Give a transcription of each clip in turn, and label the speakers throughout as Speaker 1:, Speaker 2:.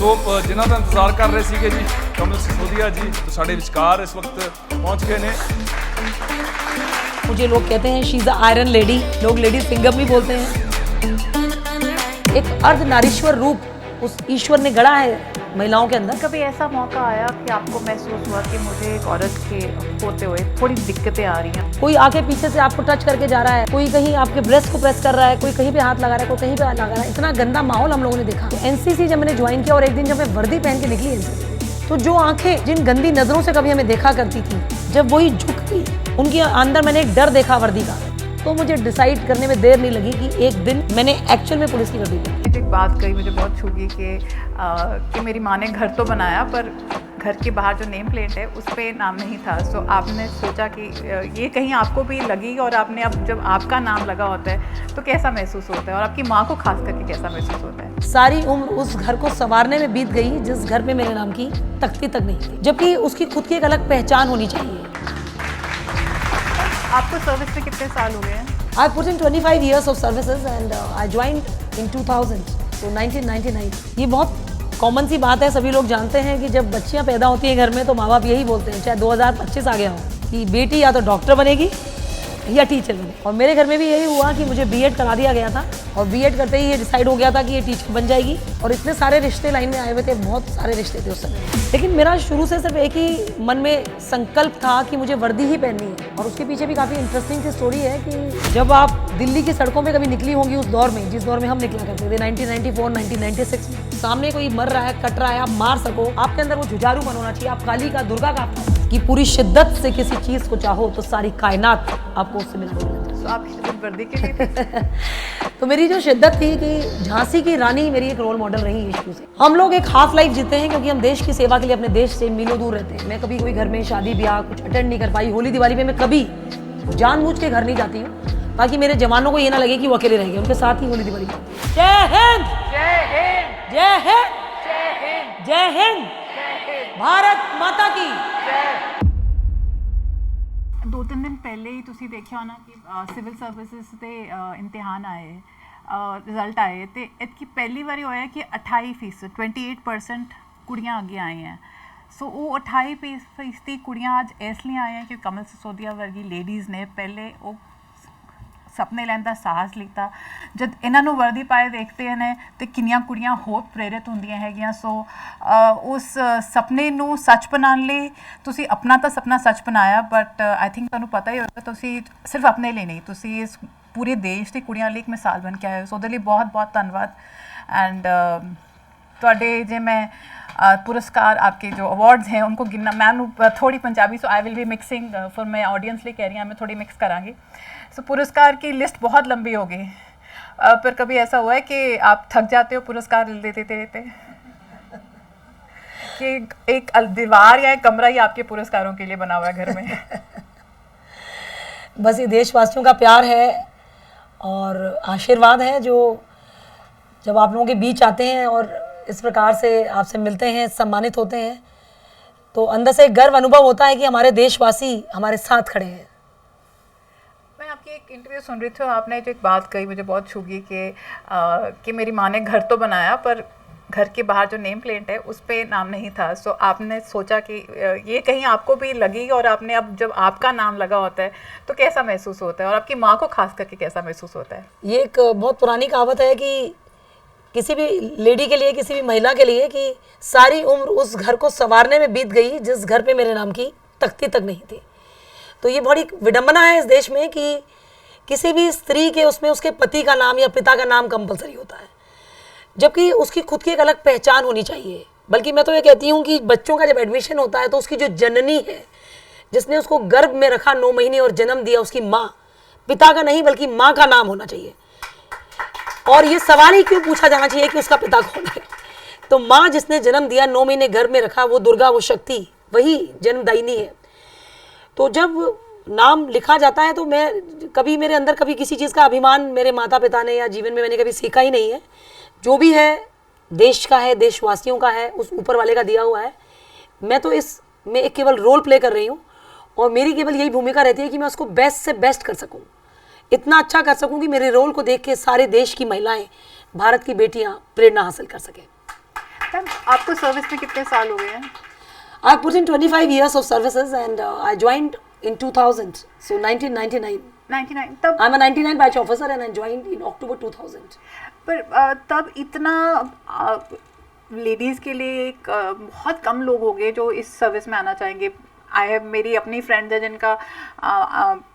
Speaker 1: ਸੋ ਜਿਨ੍ਹਾਂ ਦਾ ਇੰਤਜ਼ਾਰ ਕਰ ਰਹੇ ਸੀਗੇ ਜੀ ਕਮਲ ਸਿਸੋਦੀਆ ਜੀ ਸਾਡੇ ਵਿਚਕਾਰ ਇਸ ਵਕਤ ਪਹੁੰਚ ਗਏ ਨੇ।
Speaker 2: मुझे लोग कहते हैं she is the iron lady, लोग लेडी सिंगम भी बोलते हैं। एक अर्ध नारीश्वर रूप उस ईश्वर ने गढ़ा है महिलाओं के अंदर।
Speaker 3: कभी ऐसा मौका आया कि आपको महसूस हुआ कि मुझे एक औरत के होते हुए थोड़ी दिक्कतें आ रही हैं?
Speaker 2: कोई आके पीछे से आपको टच करके जा रहा है, कोई कहीं आपके ब्रेस्ट को प्रेस कर रहा है, कोई कहीं पे हाथ लगा रहा है, कोई कहीं पे हाथ लगा रहा है। इतना गंदा माहौल हम लोगों ने देखा। तो एनसीसी जब मैंने ज्वाइन किया और एक दिन जब मैं वर्दी पहन के निकली एनसीसी, तो जो आंखें जिन गंदी नजरों से कभी हमें देखा करती थी, जब वही झुकती, उनके अंदर मैंने एक डर देखा वर्दी का। तो मुझे डिसाइड करने में देर नहीं लगी कि एक दिन मैंने एक्चुअल में पुलिस की वर्दी पहनी।
Speaker 3: एक बात कही मुझे बहुत छू गई कि मेरी माँ ने घर तो बनाया पर घर के बाहर जो नेम प्लेट है उस पर नाम नहीं था। सो आपने सोचा कि ये कहीं आपको भी लगी और आपने अब जब आपका नाम लगा होता है तो कैसा महसूस होता है और आपकी माँ को खास करके कैसा महसूस होता है?
Speaker 2: सारी उम्र उस घर को संवारने में बीत गई जिस घर में मेरे नाम की तख्ती तक नहीं थी, जबकि उसकी खुद की एक अलग पहचान होनी चाहिए।
Speaker 3: आपको सर्विस में कितने साल हो गए हैं?
Speaker 2: I put in 25 years of services and I joined in 2000, so 1999। ये बहुत कॉमन सी बात है, सभी लोग जानते हैं कि जब बच्चियां पैदा होती हैं घर में तो माँ बाप यही बोलते हैं, चाहे 2025 आ गया हो, कि बेटी या तो डॉक्टर बनेगी या टीचर बनेगी। और मेरे घर में भी यही हुआ कि मुझे बीएड करा दिया गया था और बीएड करते ही ये डिसाइड हो गया था कि ये टीचर बन जाएगी। और इतने सारे रिश्ते लाइन में आए हुए थे, बहुत सारे रिश्ते थे उस समय, लेकिन मेरा शुरू से सिर्फ एक ही मन में संकल्प था कि मुझे वर्दी ही पहननी है। और उसके पीछे भी काफ़ी इंटरेस्टिंग सी स्टोरी है कि जब आप दिल्ली की सड़कों में कभी निकली होंगी उस दौर में, जिस दौर में हम निकला करते थे 1994 1996 में, सामने कोई मर रहा है, कट रहा है, आप मार सको, आपके अंदर वो जुझारू मन होना चाहिए, आप काली का दुर्गा का कि पूरी शिद्दत से किसी चीज़ को चाहो तो सारी कायनात आपको उससे मिलती।
Speaker 3: तो आप वर्दी के लिए
Speaker 2: तो मेरी जो शिद्दत थी कि झांसी की रानी मेरी एक रोल मॉडल रही है शुरू से। हम लोग एक हाफ लाइफ जीते हैं क्योंकि हम देश की सेवा के लिए अपने देश से मीलों दूर रहते हैं। मैं कभी कोई घर में शादी ब्याह कुछ अटेंड नहीं कर पाई। होली दिवाली में मैं कभी जानबूझ के घर नहीं जाती हूँ ताकि मेरे जवानों को ये ना लगे कि वो अकेले रह गए, उनके साथ ही होली दिवाली। जय हिंद, जय हिंद, जय हिंद, जय हिंद, जय हिंद, भारत माता की जय।
Speaker 3: 2-3 दिन ਪਹਿਲੇ ਹੀ ਤੁਸੀਂ ਦੇਖਿਆ ਹੋਣਾ ਕਿ ਸਿਵਲ ਸਰਵਿਸਿਜ਼ ਦੇ ਇਮਤਿਹਾਨ ਆਏ, ਰਿਜ਼ਲਟ ਆਏ ਤੇ ਇਤਕੀ ਪਹਿਲੀ ਵਾਰੀ ਹੋਇਆ ਕਿ 28% 28% ਕੁੜੀਆਂ ਅੱਗੇ ਆਈਆਂ। ਸੋ ਉਹ 28% ਕੁੜੀਆਂ ਅੱਜ ਇਸ ਲਈ ਆਈਆਂ ਕਿ ਕਮਲ ਸਿਸੋਦੀਆ ਵਰਗੀ ਲੇਡੀਜ਼ ਨੇ ਪਹਿਲੇ ਉਹ ਸਪਨੇ ਲੈਣ ਦਾ ਸਾਹਸ ਲਿੱਤਾ। ਜਦ ਇਹਨਾਂ ਨੂੰ ਵਰਦੀ ਪਾਏ ਦੇਖਦੇ ਨੇ ਤੇ ਕਿੰਨੀਆਂ ਕੁੜੀਆਂ ਹੋਰ ਪ੍ਰੇਰਿਤ ਹੁੰਦੀਆਂ ਹੈਗੀਆਂ। ਸੋ ਉਸ ਸੁਪਨੇ ਨੂੰ ਸੱਚ ਬਣਾਉਣ ਲਈ ਤੁਸੀਂ ਆਪਣਾ ਤਾਂ ਸੁਪਨਾ ਸੱਚ ਬਣਾਇਆ, ਬਟ ਆਈ ਥਿੰਕ ਤੁਹਾਨੂੰ ਪਤਾ ਹੀ ਹੋਵੇਗਾ ਤੁਸੀਂ ਸਿਰਫ ਆਪਣੇ ਲਈ ਨਹੀਂ, ਤੁਸੀਂ ਇਸ ਪੂਰੇ ਦੇਸ਼ ਦੀ ਕੁੜੀਆਂ ਲਈ ਇੱਕ ਮਿਸਾਲ ਬਣ ਕੇ ਆਏ ਹੋ। ਸੋ ਉਹਦੇ ਲਈ ਬਹੁਤ ਬਹੁਤ ਧੰਨਵਾਦ। ਐਂਡ ਤੁਹਾਡੇ ਜੇ ਮੈਂ पुरस्कार आपके जो अवार्ड्स हैं उनको गिनना, मैं थोड़ी Punjabi so I will be mixing for मैं ऑडियंस लिए कह रही हूँ, मैं थोड़ी मिक्स करांगी। सो पुरस्कार की लिस्ट बहुत लंबी होगी, पर कभी ऐसा हुआ है कि आप थक जाते हो पुरस्कार देते देते कि एक दीवार या एक कमरा ही आपके पुरस्कारों के लिए बना हुआ है घर में?
Speaker 2: बस ये देशवासियों का प्यार है और आशीर्वाद है जो जब आप लोगों के बीच आते हैं और इस प्रकार से आपसे मिलते हैं, सम्मानित होते हैं, तो अंदर से एक गर्व अनुभव होता है कि हमारे देशवासी हमारे साथ खड़े हैं।
Speaker 3: मैं आपकी एक इंटरव्यू सुन रही थी, आपने जो एक बात कही मुझे बहुत छू गई कि मेरी माँ ने घर तो बनाया पर घर के बाहर जो नेम प्लेट है उस पर नाम नहीं था। सो आपने सोचा कि ये कहीं आपको भी लगी और आपने अब जब आपका नाम लगा होता है तो कैसा महसूस होता है और आपकी माँ को खास करके कैसा महसूस होता है?
Speaker 2: ये एक बहुत पुरानी कहावत है कि किसी भी लेडी के लिए, किसी भी महिला के लिए, कि सारी उम्र उस घर को संवारने में बीत गई जिस घर पे मेरे नाम की तख्ती तक नहीं थी। तो ये बड़ी विडंबना है इस देश में कि किसी भी स्त्री के उसमें उसके पति का नाम या पिता का नाम कंपलसरी होता है, जबकि उसकी खुद की एक अलग पहचान होनी चाहिए। बल्कि मैं तो ये कहती हूँ कि बच्चों का जब एडमिशन होता है तो उसकी जो जननी है, जिसने उसको गर्भ में रखा 9 महीने और जन्म दिया, उसकी माँ, पिता का नहीं बल्कि माँ का नाम होना चाहिए। और ये सवाल ही क्यों पूछा जाना चाहिए कि उसका पिता कौन है? तो माँ जिसने जन्म दिया, 9 महीने गर्भ में रखा, वो दुर्गा, वो शक्ति, वही जन्मदायिनी है। तो जब नाम लिखा जाता है तो मैं कभी मेरे अंदर कभी किसी चीज़ का अभिमान मेरे माता पिता ने या जीवन में मैंने कभी सीखा ही नहीं है। जो भी है देश का है, देशवासियों का है, उस ऊपर वाले का दिया हुआ है। मैं तो इसमें एक केवल रोल प्ले कर रही हूँ और मेरी केवल यही भूमिका रहती है कि मैं उसको बेस्ट से बेस्ट कर सकूँ, इतना अच्छा कर सकूँ कि मेरे रोल को देख के सारे देश की महिलाएं, भारत की बेटियां प्रेरणा हासिल कर सकें।
Speaker 3: मैम आपको सर्विस में कितने साल हो गए हैं?
Speaker 2: I put in 25 years of services and I joined in 2000, so 1999.
Speaker 3: 99 तब
Speaker 2: I'm a 99 batch officer and I joined in October 2000.
Speaker 3: पर तब इतना लेडीज़ के लिए एक बहुत कम लोग होंगे जो इस सर्विस में आना चाहेंगे। मेरी अपनी फ्रेंड है जिनका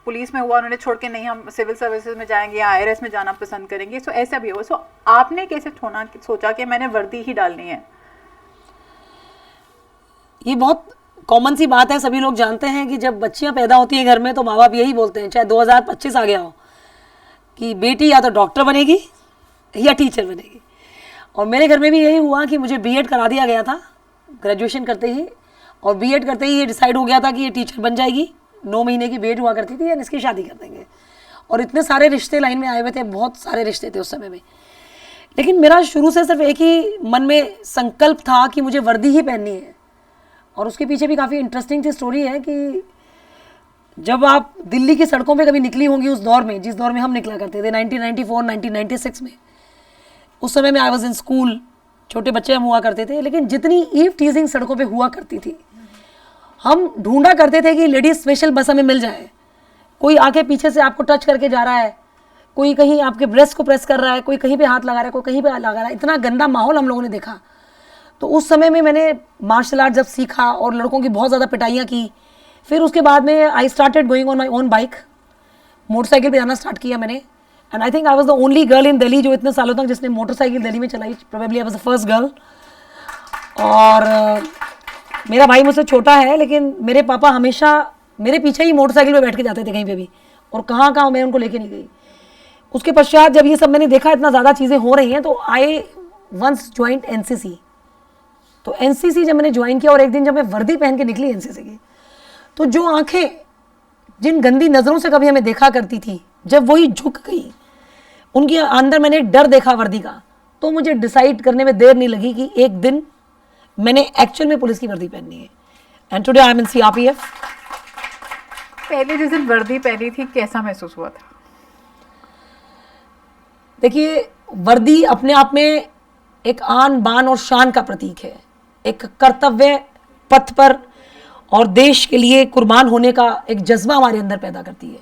Speaker 3: पुलिस में हुआ, उन्होंने छोड़ के नहीं हम सिविल सर्विसेज में जाएंगे या IRS में जाना पसंद करेंगे। सो ऐसा भी हो। सो आपने कैसे सोचा कि मैंने वर्दी ही डालनी है?
Speaker 2: ये बहुत कॉमन सी बात है, सभी लोग जानते हैं कि जब बच्चियां पैदा होती हैं घर में तो माँ बाप यही बोलते हैं, चाहे 2025 आ गया हो, कि बेटी या तो डॉक्टर बनेगी या टीचर बनेगी। और मेरे घर में भी यही हुआ कि मुझे बीएड करा दिया गया था ग्रेजुएशन करते ही, और बीएड करते ही ये डिसाइड हो गया था कि ये टीचर बन जाएगी। 9 महीने की बीएड हुआ करती थी, इसकी शादी कर देंगे। और इतने सारे रिश्ते लाइन में आए हुए थे, बहुत सारे रिश्ते थे उस समय में, लेकिन मेरा शुरू से सिर्फ एक ही मन में संकल्प था कि मुझे वर्दी ही पहननी है। और उसके पीछे भी काफ़ी इंटरेस्टिंग सी स्टोरी है कि जब आप दिल्ली की सड़कों पे कभी निकली होंगी उस दौर में, जिस दौर में हम निकला करते थे 1994 1996 में, उस समय में आई वॉज इन स्कूल, छोटे बच्चे हम हुआ करते थे, लेकिन जितनी ईव टीजिंग सड़कों पे हुआ करती थी, हम ढूंढा करते थे कि लेडीज स्पेशल बस हमें मिल जाए। कोई आके पीछे से आपको टच करके जा रहा है, कोई कहीं आपके ब्रेस्ट को प्रेस कर रहा है, कोई कहीं पे हाथ लगा रहा है, कोई कहीं पे हाथ लगा रहा है। इतना गंदा माहौल हम लोगों ने देखा। तो उस समय में मैंने मार्शल आर्ट जब सीखा और लड़कों की बहुत ज़्यादा पिटाइयाँ की, फिर उसके बाद में I started going on my own bike, motorcycle पे जाना स्टार्ट किया मैंने। And I think I was the only girl in Delhi जो इतने सालों तक जिसने मोटरसाइकिल दिल्ली में चलाई। Probably I was the first girl. और मेरा भाई मुझसे छोटा है, लेकिन मेरे पापा हमेशा मेरे पीछे ही मोटरसाइकिल पे बैठ के जाते थे कहीं पे भी, और कहाँ कहाँ मैं उनको लेके नहीं गई। उसके पश्चात जब ये सब मैंने देखा इतना ज़्यादा चीज़ें हो रही हैं, तो आई वंस ज्वाइंट एनसीसी। तो एनसीसी जब मैंने ज्वाइन किया और एक दिन जब मैं वर्दी पहन के निकली एनसीसी की, तो जो आंखें जिन गंदी नज़रों से कभी हमें देखा करती थी, जब वही झुक गई, उनके अंदर मैंने एक डर देखा वर्दी का, तो मुझे डिसाइड करने में देर नहीं लगी कि एक दिन मैंने एक्चुअल में पुलिस की वर्दी पहननी है। And today I am in CRPF.
Speaker 3: पहले जिस दिन वर्दी पहनी थी कैसा महसूस हुआ था?
Speaker 2: देखिए, वर्दी अपने आप में एक आन बान और शान का प्रतीक है, एक कर्तव्य पथ पर और देश के लिए कुर्बान होने का एक जज्बा हमारे अंदर पैदा करती है।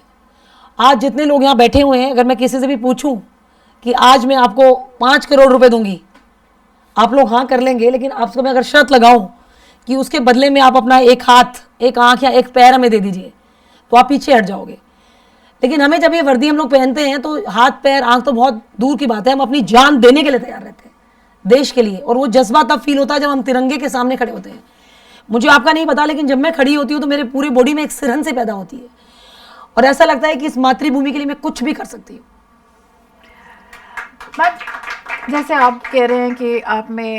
Speaker 2: आज जितने लोग यहाँ बैठे हुए हैं, अगर मैं किसी से भी पूछूं कि आज मैं आपको 5 करोड़ रुपए दूंगी, आप लोग हाँ कर लेंगे, लेकिन आपको मैं अगर शर्त लगाऊं कि उसके बदले में आप अपना एक हाथ, एक आंख या एक पैर हमें दे दीजिए, तो आप पीछे हट जाओगे। लेकिन हमें जब ये वर्दी हम लोग पहनते हैं तो हाथ पैर आंख तो बहुत दूर की बात है, हम अपनी जान देने के लिए तैयार रहते हैं देश के लिए। और वो जज्बा तब फील होता है जब हम तिरंगे के सामने खड़े होते हैं। मुझे आपका नहीं पता, लेकिन जब मैं खड़ी होती हूँ तो मेरे पूरी बॉडी में एक सिरहन से पैदा होती है, और ऐसा लगता है कि इस मातृभूमि के लिए मैं कुछ भी कर सकती हूँ।
Speaker 3: जैसे आप कह रहे हैं कि आप में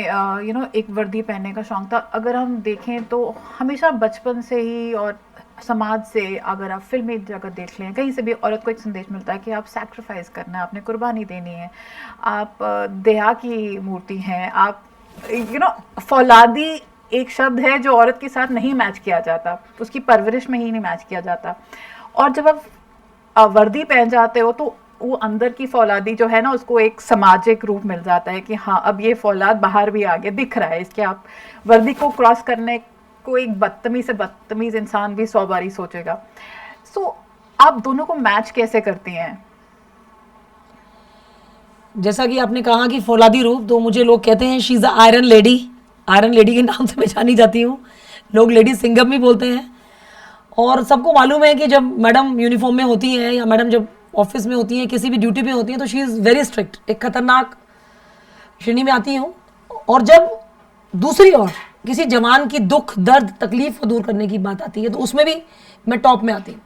Speaker 3: एक वर्दी पहनने का शौक था। अगर हम देखें तो हमेशा बचपन से ही और समाज से, अगर आप फिल्मी जगत देख लें, कहीं से भी औरत को एक संदेश मिलता है कि आप सैक्रिफाइस करना है, आपने कुर्बानी देनी है, आप दया की मूर्ति हैं, आप फौलादी एक शब्द है जो औरत के साथ नहीं मैच किया जाता, उसकी परवरिश में ही नहीं मैच किया जाता। और जब आप वर्दी पहन जाते हो तो वो अंदर की फौलादी जो है ना, उसको एक सामाजिक रूप मिल जाता है कि हाँ अब ये फौलाद बाहर भी आगे दिख रहा है इसके। आप वर्दी को क्रॉस करने को एक बदतमीज से बदतमीज इंसान भी 100 बारी सोचेगा। सो आप दोनों को मैच कैसे करती हैं?
Speaker 2: जैसा कि आपने कहा कि फौलादी रूप, तो मुझे लोग कहते हैं she is a iron lady. Iron lady के नाम से मैं जानी जाती हूँ, लोग लेडी सिंघम भी बोलते हैं। और सबको मालूम है कि जब मैडम यूनिफॉर्म में होती हैं या मैडम जब ऑफिस में होती हैं, किसी भी ड्यूटी पे होती हैं, तो शी इज़ वेरी स्ट्रिक्ट, एक खतरनाक श्रेणी में आती हूँ। और जब दूसरी ओर किसी जवान की दुख दर्द तकलीफ को दूर करने की बात आती है, तो उसमें भी मैं टॉप में आती हूँ।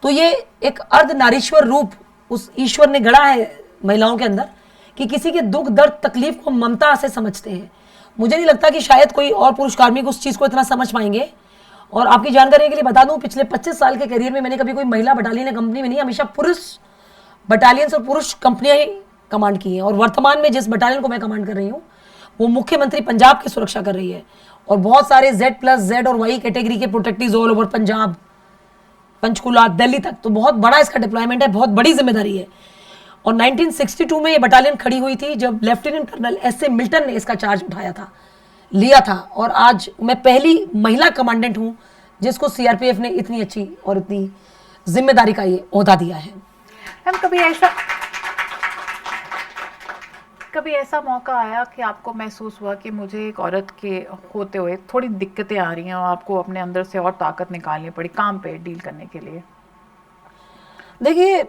Speaker 2: तो ये एक अर्ध नारीश्वर रूप उस ईश्वर ने गढ़ा है महिलाओं के अंदर, कि किसी के दुख दर्द तकलीफ को ममता से समझते हैं। मुझे नहीं लगता कि शायद कोई और पुरुष कार्मिक उस चीज़ को इतना समझ पाएंगे। और आपकी जानकारी के लिए बता दूं, पिछले 25 साल के करियर में मैंने कभी कोई महिला बटालियन कंपनी में नहीं, हमेशा पुरुष बटालियंस और पुरुष कंपनियां ही कमांड की हैं। और वर्तमान में जिस बटालियन को मैं कमांड कर रही हूँ, वो मुख्यमंत्री पंजाब की सुरक्षा कर रही है, और बहुत सारे Z+Z और Y कैटेगरी के protectives all over Punjab, Panchkula, Delhi तक। तो बहुत बड़ा इसका डिप्लॉयमेंट है, बहुत बड़ी जिम्मेदारी है। और 1962 में ये बटालियन खड़ी हुई थी जब लेफ्टिनेंट कर्नल S.A. मिल्टन ने इसका चार्ज उठाया था। लिया था और आज मैं पहली महिला कमांडेंट हूँ जिसको सीआरपीएफ ने इतनी अच्छी और इतनी जिम्मेदारी का ये ओहदा दिया है।
Speaker 3: मैम कभी ऐसा मौका आया कि आपको महसूस हुआ कि मुझे एक औरत के होते हुए थोड़ी दिक्कतें आ रही हैं और आपको अपने अंदर से और ताकत निकालनी पड़ी काम पे डील करने के लिए?
Speaker 2: देखिए,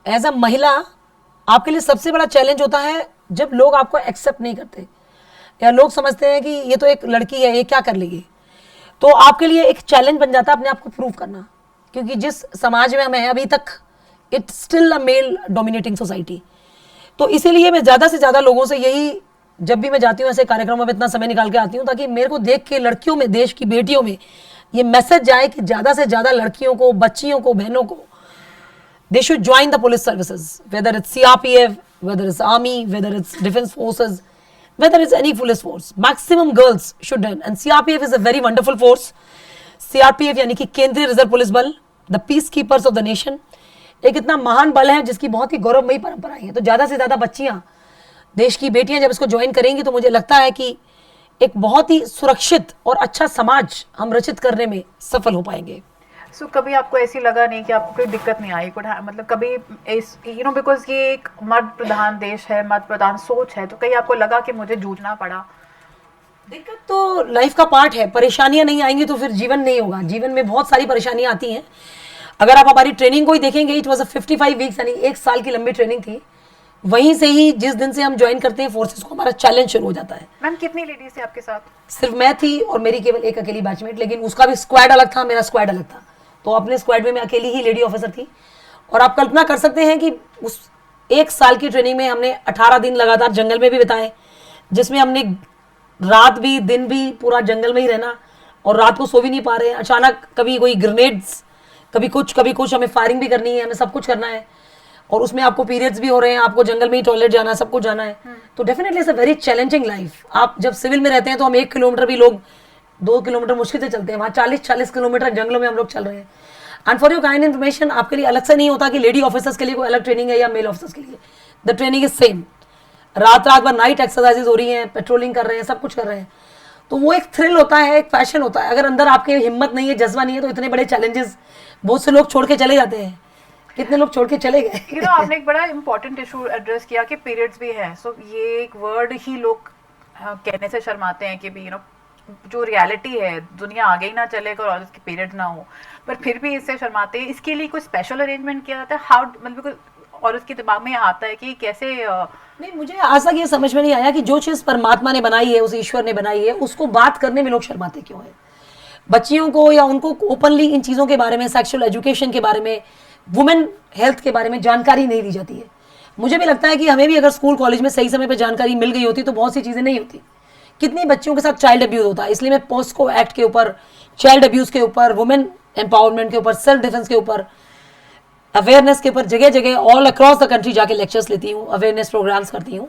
Speaker 2: एज अ महिला आपके लिए सबसे बड़ा चैलेंज होता है जब लोग आपको एक्सेप्ट नहीं करते या लोग समझते हैं कि ये तो एक लड़की है, ये क्या कर लेगी। तो आपके लिए एक चैलेंज बन जाता है अपने आप को प्रूव करना, क्योंकि जिस समाज में हम हैं अभी तक it's still a male dominating society. तो इसीलिए मैं ज़्यादा से ज़्यादा लोगों से यही, जब भी मैं जाती हूँ ऐसे कार्यक्रमों में इतना समय निकाल के आती हूँ ताकि मेरे को देख के लड़कियों में, देश की बेटियों में ये मैसेज जाए कि ज़्यादा से ज़्यादा लड़कियों को, बच्चियों को, बहनों को they should join the police services, whether it's CRPF, whether it's army, whether it's defense forces, whether it's any police force. Maximum girls should join, and CRPF is a very wonderful force. CRPF यानी कि केंद्रीय reserve police बल, the peacekeepers of the nation, एक इतना महान बल है जिसकी बहुत ही गौरवमयी परंपराएं हैं। तो ज़्यादा से ज़्यादा बच्चियां, देश की बेटियां जब इसको ज्वाइन करेंगी तो मुझे लगता है कि एक बहुत ही सुरक्षित और अच्छा समाज हम रचित करने में सफल हो पाएंगे।
Speaker 3: सो कभी आपको ऐसी लगा नहीं कि आपको कोई दिक्कत नहीं आई? मतलब कभी इस बिकॉज ये एक मर्द प्रधान देश है, मर्द प्रधान सोच है, तो कहीं आपको लगा कि मुझे जूझना पड़ा?
Speaker 2: दिक्कत तो लाइफ का पार्ट है, परेशानियां नहीं आएंगी तो फिर जीवन नहीं होगा। जीवन में बहुत सारी परेशानियां आती हैं। अगर आप हमारी ट्रेनिंग को ही देखेंगे, इट वॉज अ 55 वीक्स यानी 1 साल की लंबी ट्रेनिंग थी। वहीं से ही जिस दिन से हम ज्वाइन करते हैं फोर्सेस को, हमारा चैलेंज शुरू हो जाता है।
Speaker 3: मैम कितनी लेडीज थे आपके साथ?
Speaker 2: सिर्फ मैं थी और मेरी केवल एक अकेली बैचमेट, लेकिन उसका भी स्क्वाड अलग था, मेरा स्क्वाड अलग था। तो अपने स्क्वाड में मैं अकेली ही लेडी ऑफिसर थी। और आप कल्पना कर सकते हैं कि उस 1 साल की ट्रेनिंग में हमने 18 दिन लगातार जंगल में भी बिताए, जिसमें हमने रात भी दिन भी पूरा जंगल में ही रहना, और रात को सो भी नहीं पा रहे हैं। अचानक कभी कोई ग्रेनेड्स, कभी कुछ, हमें फायरिंग भी करनी है, हमें सब कुछ करना है। और उसमें आपको पीरियड्स भी हो रहे हैं, आपको जंगल में ही टॉयलेट जाना है, सब कुछ जाना है। तो definitely it's a very challenging life. आप जब सिविल में रहते हैं तो हम 1 किलोमीटर भी, लोग 2 किलोमीटर मुश्किल से चलते हैं, वहाँ 40-40 किलोमीटर जंगलों में हम लोग चल रहे हैं। And for your kind information, आपके लिए अलग से नहीं होता कि लेडी ऑफिसर्स के लिए कोई अलग ट्रेनिंग है या मेल ऑफिसर्स के लिए। The training is same. रात भर नाइट एक्सरसाइजेज हो रही हैं, पेट्रोलिंग कर रहे हैं, सब कुछ कर रहे हैं। तो वो एक थ्रिल होता है, एक पैशन होता है। अगर अंदर आपके हिम्मत नहीं है, जज्बा नहीं है, तो इतने बड़े चैलेंजेस बहुत से लोग छोड़ के चले जाते हैं। कितने लोग छोड़ के चले गए।
Speaker 3: आपने एक बड़ा इंपॉर्टेंट इशू एड्रेस किया कि पीरियड्स भी है। सो ये एक वर्ड ही लोग कहने से शर्माते हैं कि भी जो रियलिटी है, दुनिया आगे ही ना चले और औरत के पीरियड ना हो, पर फिर भी इससे शर्माते हैं। इसके लिए कोई स्पेशल अरेंजमेंट किया जाता है? हाउ, मतलब औरत के दिमाग में आता है कि कैसे?
Speaker 2: नहीं, मुझे आज तक ये समझ में नहीं आया कि जो चीज़ परमात्मा ने बनाई है, उस ईश्वर ने बनाई है, उसको बात करने में लोग शर्माते क्यों है। बच्चियों को या उनको ओपनली इन चीज़ों के बारे में, सेक्सुअल एजुकेशन के बारे में, वुमेन हेल्थ के बारे में जानकारी नहीं दी जाती है। मुझे भी लगता है कि हमें भी अगर स्कूल कॉलेज में सही समय पर जानकारी मिल गई होती तो बहुत सी चीज़ें नहीं होती। कितनी बच्चियों के साथ चाइल्ड अब्यूज़ होता है। इसलिए मैं पोस्को एक्ट के ऊपर, चाइल्ड अब्यूज़ के ऊपर, वुमेन एम्पावरमेंट के ऊपर, सेल्फ डिफेंस के ऊपर, अवेयरनेस के ऊपर जगह जगह ऑल अक्रॉस द कंट्री जाके लेक्चर्स लेती हूँ, अवेयरनेस प्रोग्राम्स करती हूँ,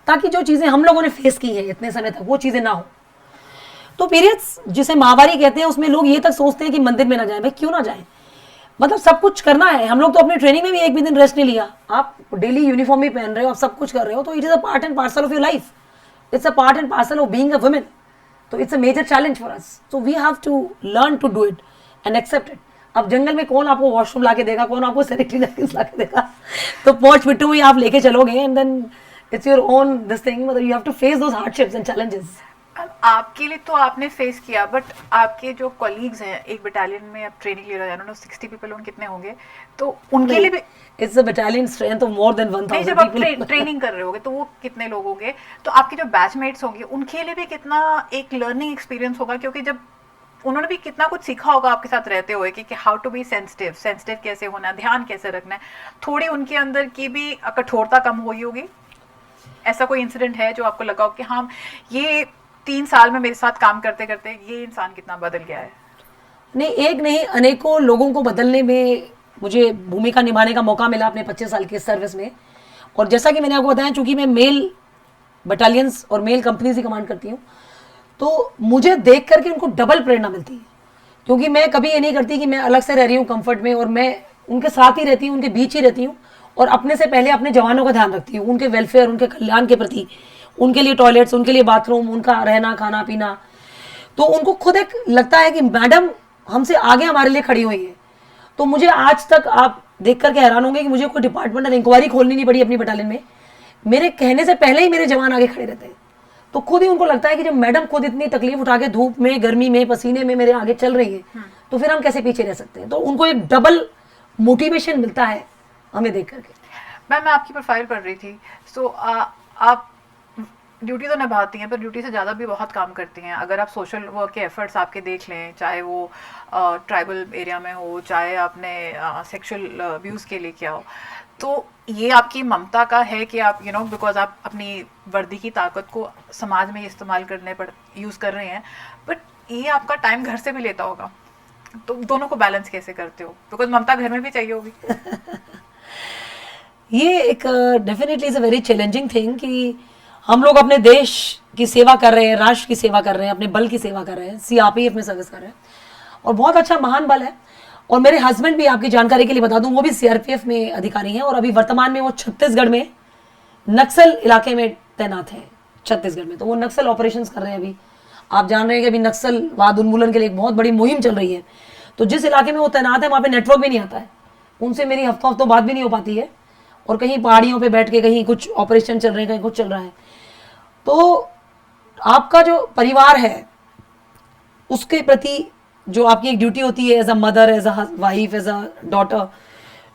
Speaker 2: ताकि जो चीज़ें हम लोगों ने फेस की है इतने समय तक वो चीज़ें ना हो। तो पीरियड्स जिसे माहवारी कहते हैं, उसमें लोग ये तक सोचते हैं कि मंदिर में ना जाएं। भाई क्यों ना जाएं, मतलब सब कुछ करना है। हम लोग तो अपनी ट्रेनिंग में भी एक भी दिन रेस्ट नहीं लिया। आप डेली यूनिफॉर्म भी पहन रहे हो, आप सब कुछ कर रहे हो, तो it is a part and parcel of your life. It's a part and parcel of being a woman. So it's a major challenge for us. So we have to learn to do it and accept it. अब जंगल में कौन आपको washroom ला के देगा, कौन आपको sanitary napkins ला के देगा? तो पोर्च पिट्टू में आप लेके चलोगे and then it's your own this thing. मतलब you have to face those hardships and challenges.
Speaker 3: आपके लिए तो आपने फेस किया, बट आपके जो कॉलीग्स हैं, एक बटालियन में आप ट्रेनिंग ले रहे हो, 60 पीपल होंगे, कितने होंगे, तो उनके लिए भी
Speaker 2: it's a battalion strength of more than 1000
Speaker 3: जब आप ट्रेनिंग कर रहे होगे तो वो कितने लोग होंगे? तो आपके जो बैचमेट्स होंगे उनके लिए भी कितना एक लर्निंग एक्सपीरियंस होगा, क्योंकि जब उन्होंने भी कितना कुछ सीखा होगा आपके साथ रहते हुए कि हाउ टू बी सेंसिटिव कैसे होना है, ध्यान कैसे रखना है। थोड़ी उनके अंदर की भी कठोरता कम हुई होगी। ऐसा कोई इंसिडेंट है जो आपको लगा हो कि हाँ, ये 3 साल में मेरे साथ काम करते करते ये इंसान कितना बदल गया है?
Speaker 2: नहीं, एक नहीं, अनेकों लोगों को बदलने में मुझे भूमिका निभाने का मौका मिला अपने 25 साल की सर्विस में। और जैसा कि मैंने आपको बताया, चूंकि मैं मेल बटालियंस और मेल कंपनीज ही कमांड करती हूँ, तो मुझे देख करके उनको डबल प्रेरणा मिलती है। क्योंकि मैं कभी ये नहीं करती कि मैं अलग से रह रही हूँ कंफर्ट में, और मैं उनके साथ ही रहती हूँ, उनके बीच ही रहती हूँ, और अपने से पहले अपने जवानों का ध्यान रखती हूँ, उनके वेलफेयर, उनके कल्याण के प्रति उनके लिए टॉयलेट्स, उनके लिए बाथरूम, उनका रहना खाना पीना। तो उनको खुद एक लगता है कि मैडम हमसे आगे हमारे लिए खड़ी हुई है। तो मुझे आज तक आप देख करके हैरान होंगे कि मुझे कोई डिपार्टमेंटल इंक्वायरी खोलनी नहीं पड़ी अपनी बटालियन में। मेरे कहने से पहले ही मेरे जवान आगे खड़े रहते हैं। तो खुद ही उनको लगता है कि जब मैडम खुद इतनी तकलीफ उठा के धूप में, गर्मी में, पसीने में मेरे आगे चल रही है, तो फिर हम कैसे पीछे रह सकते हैं। तो उनको एक डबल मोटिवेशन मिलता है हमें देख करके।
Speaker 3: मैम, मैं आपकी प्रोफाइल पढ़ रही थी। सो आप ड्यूटी तो निभाती हैं, पर ड्यूटी से ज़्यादा भी बहुत काम करती हैं। अगर आप सोशल वर्क के एफर्ट्स आपके देख लें, चाहे वो ट्राइबल एरिया में हो, चाहे आपने सेक्सुअल अब्यूज़ के लिए किया हो, तो ये आपकी ममता का है कि आप बिकॉज आप अपनी वर्दी की ताकत को समाज में इस्तेमाल करने पर यूज़ कर रहे हैं, बट ये आपका टाइम घर से भी लेता होगा। तो दोनों को बैलेंस कैसे करते हो? बिकॉज ममता घर में भी चाहिए होगी।
Speaker 2: ये एक definitely is a very challenging thing कि हम लोग अपने देश की सेवा कर रहे हैं, राष्ट्र की सेवा कर रहे हैं, अपने बल की सेवा कर रहे हैं, सीआरपीएफ में सर्विस कर रहे हैं, और बहुत अच्छा महान बल है। और मेरे हस्बैंड भी, आपकी जानकारी के लिए बता दूं, वो भी सीआरपीएफ में अधिकारी हैं, और अभी वर्तमान में वो छत्तीसगढ़ में नक्सल इलाके में तैनात हैं। छत्तीसगढ़ में तो वो नक्सल ऑपरेशंस कर रहे हैं। अभी आप जान रहे हैं कि अभी नक्सलवाद उन्मूलन के लिए एक बहुत बड़ी मुहिम चल रही है। तो जिस इलाके में वो तैनात है वहाँ पे नेटवर्क भी नहीं आता है, उनसे मेरी हफ्तों बात भी नहीं हो पाती है, और कहीं पहाड़ियों पे बैठ के कहीं कुछ ऑपरेशन चल रहे हैं, कहीं कुछ चल रहा है। तो आपका जो परिवार है उसके प्रति जो आपकी एक ड्यूटी होती है as a mother, as a wife, as a daughter,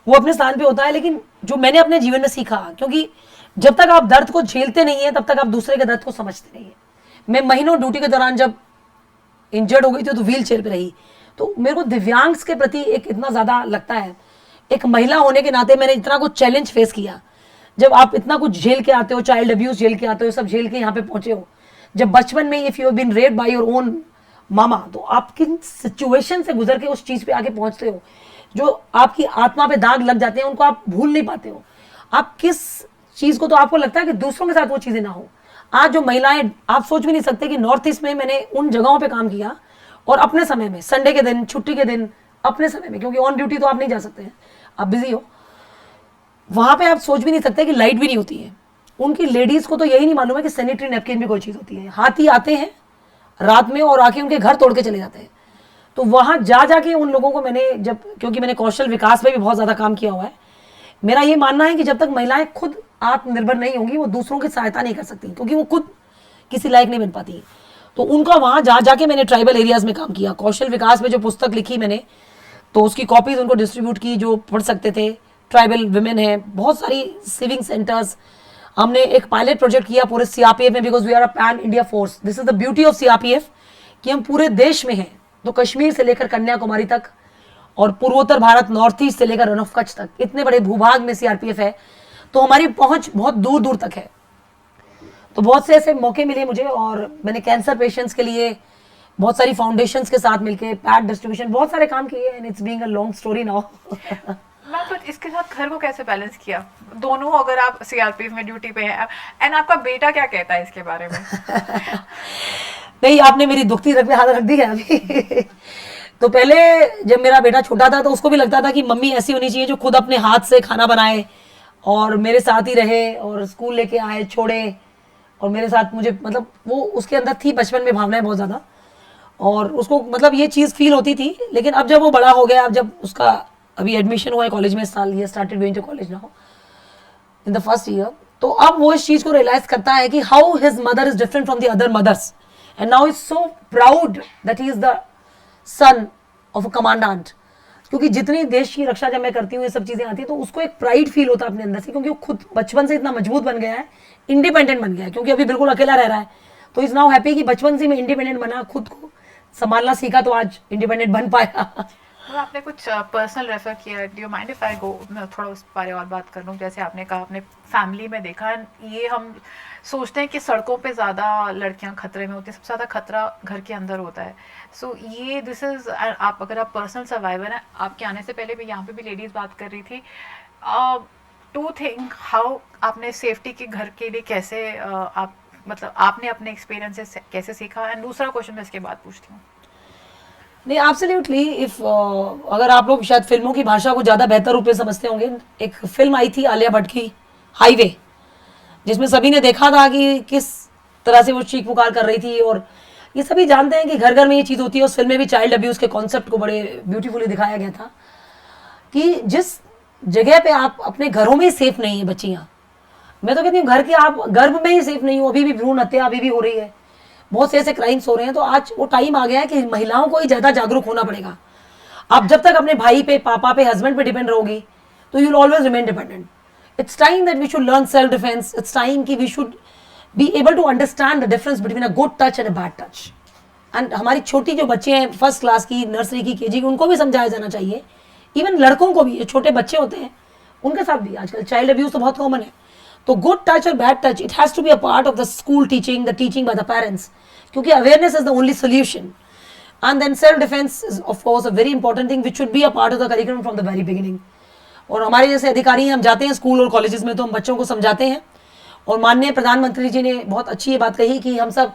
Speaker 2: वो अपने स्थान पे होता है। लेकिन जो मैंने अपने जीवन में सीखा, क्योंकि जब तक आप दर्द को झेलते नहीं है तब तक आप दूसरे के दर्द को समझते नहीं है। मैं महीनों ड्यूटी के दौरान जब इंजर्ड हो गई थी तो व्हील चेयर पर रही, तो मेरे को दिव्यांग्स के प्रति एक इतना ज़्यादा लगता है। एक महिला होने के नाते मैंने इतना कुछ चैलेंज फेस किया। जब आप इतना कुछ झेल के आते हो, चाइल्ड अब्यूज झेल के आते हो, सब झेल के यहाँ पे पहुंचे हो, जब बचपन में if you have been raped by your own मामा, तो आप किन सिचुएशन से गुजर के उस चीज़ पे आके पहुंचते हो, जो आपकी आत्मा पे दाग लग जाते हैं, उनको आप भूल नहीं पाते हो। आप किस चीज़ को, तो आपको लगता है कि दूसरों के साथ वो चीज़ें ना हो। आज जो महिलाएं, आप सोच भी नहीं सकते कि नॉर्थ ईस्ट में मैंने उन जगहों पे काम किया, और अपने समय में, संडे के दिन, छुट्टी के दिन, अपने समय में, क्योंकि ऑन ड्यूटी तो आप नहीं जा सकते हैं, आप बिजी हो, वहाँ पे आप सोच भी नहीं सकते कि लाइट भी नहीं होती है। उनकी लेडीज़ को तो यही नहीं मालूम है कि सैनिटरी नैपकिन भी कोई चीज़ होती है। हाथी आते हैं रात में और आके उनके घर तोड़ के चले जाते हैं। तो वहाँ जा जाके उन लोगों को मैंने, जब, क्योंकि मैंने कौशल विकास में भी बहुत ज़्यादा काम किया हुआ है, मेरा ये मानना है कि जब तक महिलाएं खुद आत्मनिर्भर नहीं होंगी वो दूसरों की सहायता नहीं कर सकती, क्योंकि वो खुद किसी लायक नहीं बन पाती। तो उनका वहाँ जा जाके मैंने ट्राइबल एरियाज़ में काम किया। कौशल विकास में जो पुस्तक लिखी मैंने, तो उसकी कॉपीज़ उनको डिस्ट्रीब्यूट की जो पढ़ सकते थे। ट्राइबल विमेन है, बहुत सारी सिविंग सेंटर्स, हमने एक पायलट प्रोजेक्ट किया पूरे सीआरपीएफ में, because we are a pan India force. This is the beauty of CRPF कि हम पूरे देश में हैं, तो कश्मीर से लेकर कन्याकुमारी तक, और पूर्वोत्तर भारत, नॉर्थ ईस्ट से लेकर रन ऑफ कच्छ तक, इतने बड़े भूभाग में सीआरपीएफ है। तो हमारी पहुंच बहुत दूर दूर तक है। तो बहुत से ऐसे मौके मिले मुझे, और मैंने कैंसर पेशेंट्स के लिए बहुत सारी फाउंडेशंस के साथ मिलके पैड डिस्ट्रीब्यूशन, बहुत सारे काम किए, and it's being a long story now.
Speaker 3: Ma'am, तो इसके साथ घर को कैसे बैलेंस किया? दोनों, अगर आप सीआरपीएफ में ड्यूटी पे हैं, एंड आपका बेटा क्या कहता है इसके बारे में?
Speaker 2: नहीं, आपने मेरी दुखती रग पे हाथ रख दी है अभी। तो पहले जब मेरा बेटा छोटा था तो उसको भी लगता था कि मम्मी ऐसी होनी चाहिए जो खुद अपने हाथ से खाना बनाए और मेरे साथ ही रहे, और स्कूल लेके आए, छोड़े, और मेरे साथ, मुझे मतलब वो उसके अंदर थी बचपन में भावनाएं बहुत ज़्यादा, और उसको मतलब ये चीज़ फील होती थी। लेकिन अब जब वो बड़ा हो गया, अब जब उसका अभी एडमिशन हुआ है कॉलेज में, साल ये started going to college now in the first year, तो अब वो इस चीज़ को रियलाइज करता है कि how his mother is different from the other mothers, and now is so proud that he is the son of a commandant. क्योंकि जितनी देश की रक्षा जब मैं करती हूँ, ये सब चीज़ें आती हैं, तो उसको एक प्राइड फील होता है अपने अंदर से, क्योंकि वो खुद बचपन से इतना मजबूत बन गया है, इंडिपेंडेंट बन गया है, क्योंकि अभी बिल्कुल अकेला रह रहा है। तो इज नाउ हैप्पी कि बचपन से मैं इंडिपेंडेंट बना, खुद को संभालना सीखा, तो आज इंडिपेंडेंट बन पाया।
Speaker 3: तो आपने कुछ पर्सनल रेफर किया, do you mind if I go, मैं थोड़ा उस बारे और बात कर लूँ? जैसे आपने कहा आपने फैमिली में देखा, ये हम सोचते हैं कि सड़कों पे ज़्यादा लड़कियां खतरे में होती हैं, सबसे ज़्यादा खतरा घर के अंदर होता है। सो ये दिस इज़, आप अगर आप पर्सनल सर्वाइवर हैं, आपके आने से पहले भी यहाँ पे भी लेडीज़ बात कर रही थी, टू थिंक हाउ आपने सेफ्टी के घर के लिए कैसे आप मतलब आपने अपने एक्सपीरियंस से कैसे सीखा? एंड दूसरा क्वेश्चन मैं इसके बाद पूछती हूँ।
Speaker 2: नहीं, एब्सोल्युटली, इफ अगर आप लोग शायद फिल्मों की भाषा को ज़्यादा बेहतर रूप में समझते होंगे, एक फिल्म आई थी आलिया भट्ट की, हाईवे, जिसमें सभी ने देखा था कि किस तरह से वो चीख पुकार कर रही थी। और ये सभी जानते हैं कि घर घर में ये चीज़ होती है। उस फिल्म में भी चाइल्ड अब्यूज़ के कॉन्सेप्ट को बड़े ब्यूटीफुली दिखाया गया था कि जिस जगह पे आप अपने घरों में ही सेफ नहीं है बच्चियाँ, मैं तो कहती हूँ घर के आप गर्भ में ही सेफ नहीं हो, अभी भी भ्रूण हत्या अभी भी हो रही है, बहुत से ऐसे क्राइम्स हो रहे हैं। तो आज वो टाइम आ गया है कि महिलाओं को ही ज़्यादा जागरूक होना पड़ेगा। आप जब तक अपने भाई पे, पापा पे, हस्बैंड पे डिपेंड रहोगी तो you will always remain dependent. It's time that we should learn self defence. It's time कि we should be able to understand the difference between a good touch and a bad touch. And हमारी छोटी जो बच्चे हैं first class की, nursery की, KG की, उनको भी समझाया जाना चाहिए। इवन लड़कों को भी, जो छोटे बच्चे होते हैं उनके साथ भी आजकल चाइल्ड अब्यूज तो बहुत कॉमन है। तो गुड टच और bad touch, it has to be a part of the school teaching, the teaching by the parents, क्योंकि awareness is the only solution. And then self-defense is of course a very important thing which should be a part of the curriculum from the very beginning. और हमारे जैसे अधिकारी हैं, हम जाते हैं school और कॉलेजेस में तो हम बच्चों को समझाते हैं। और माननीय प्रधानमंत्री जी ने बहुत अच्छी ये बात कही कि हम सब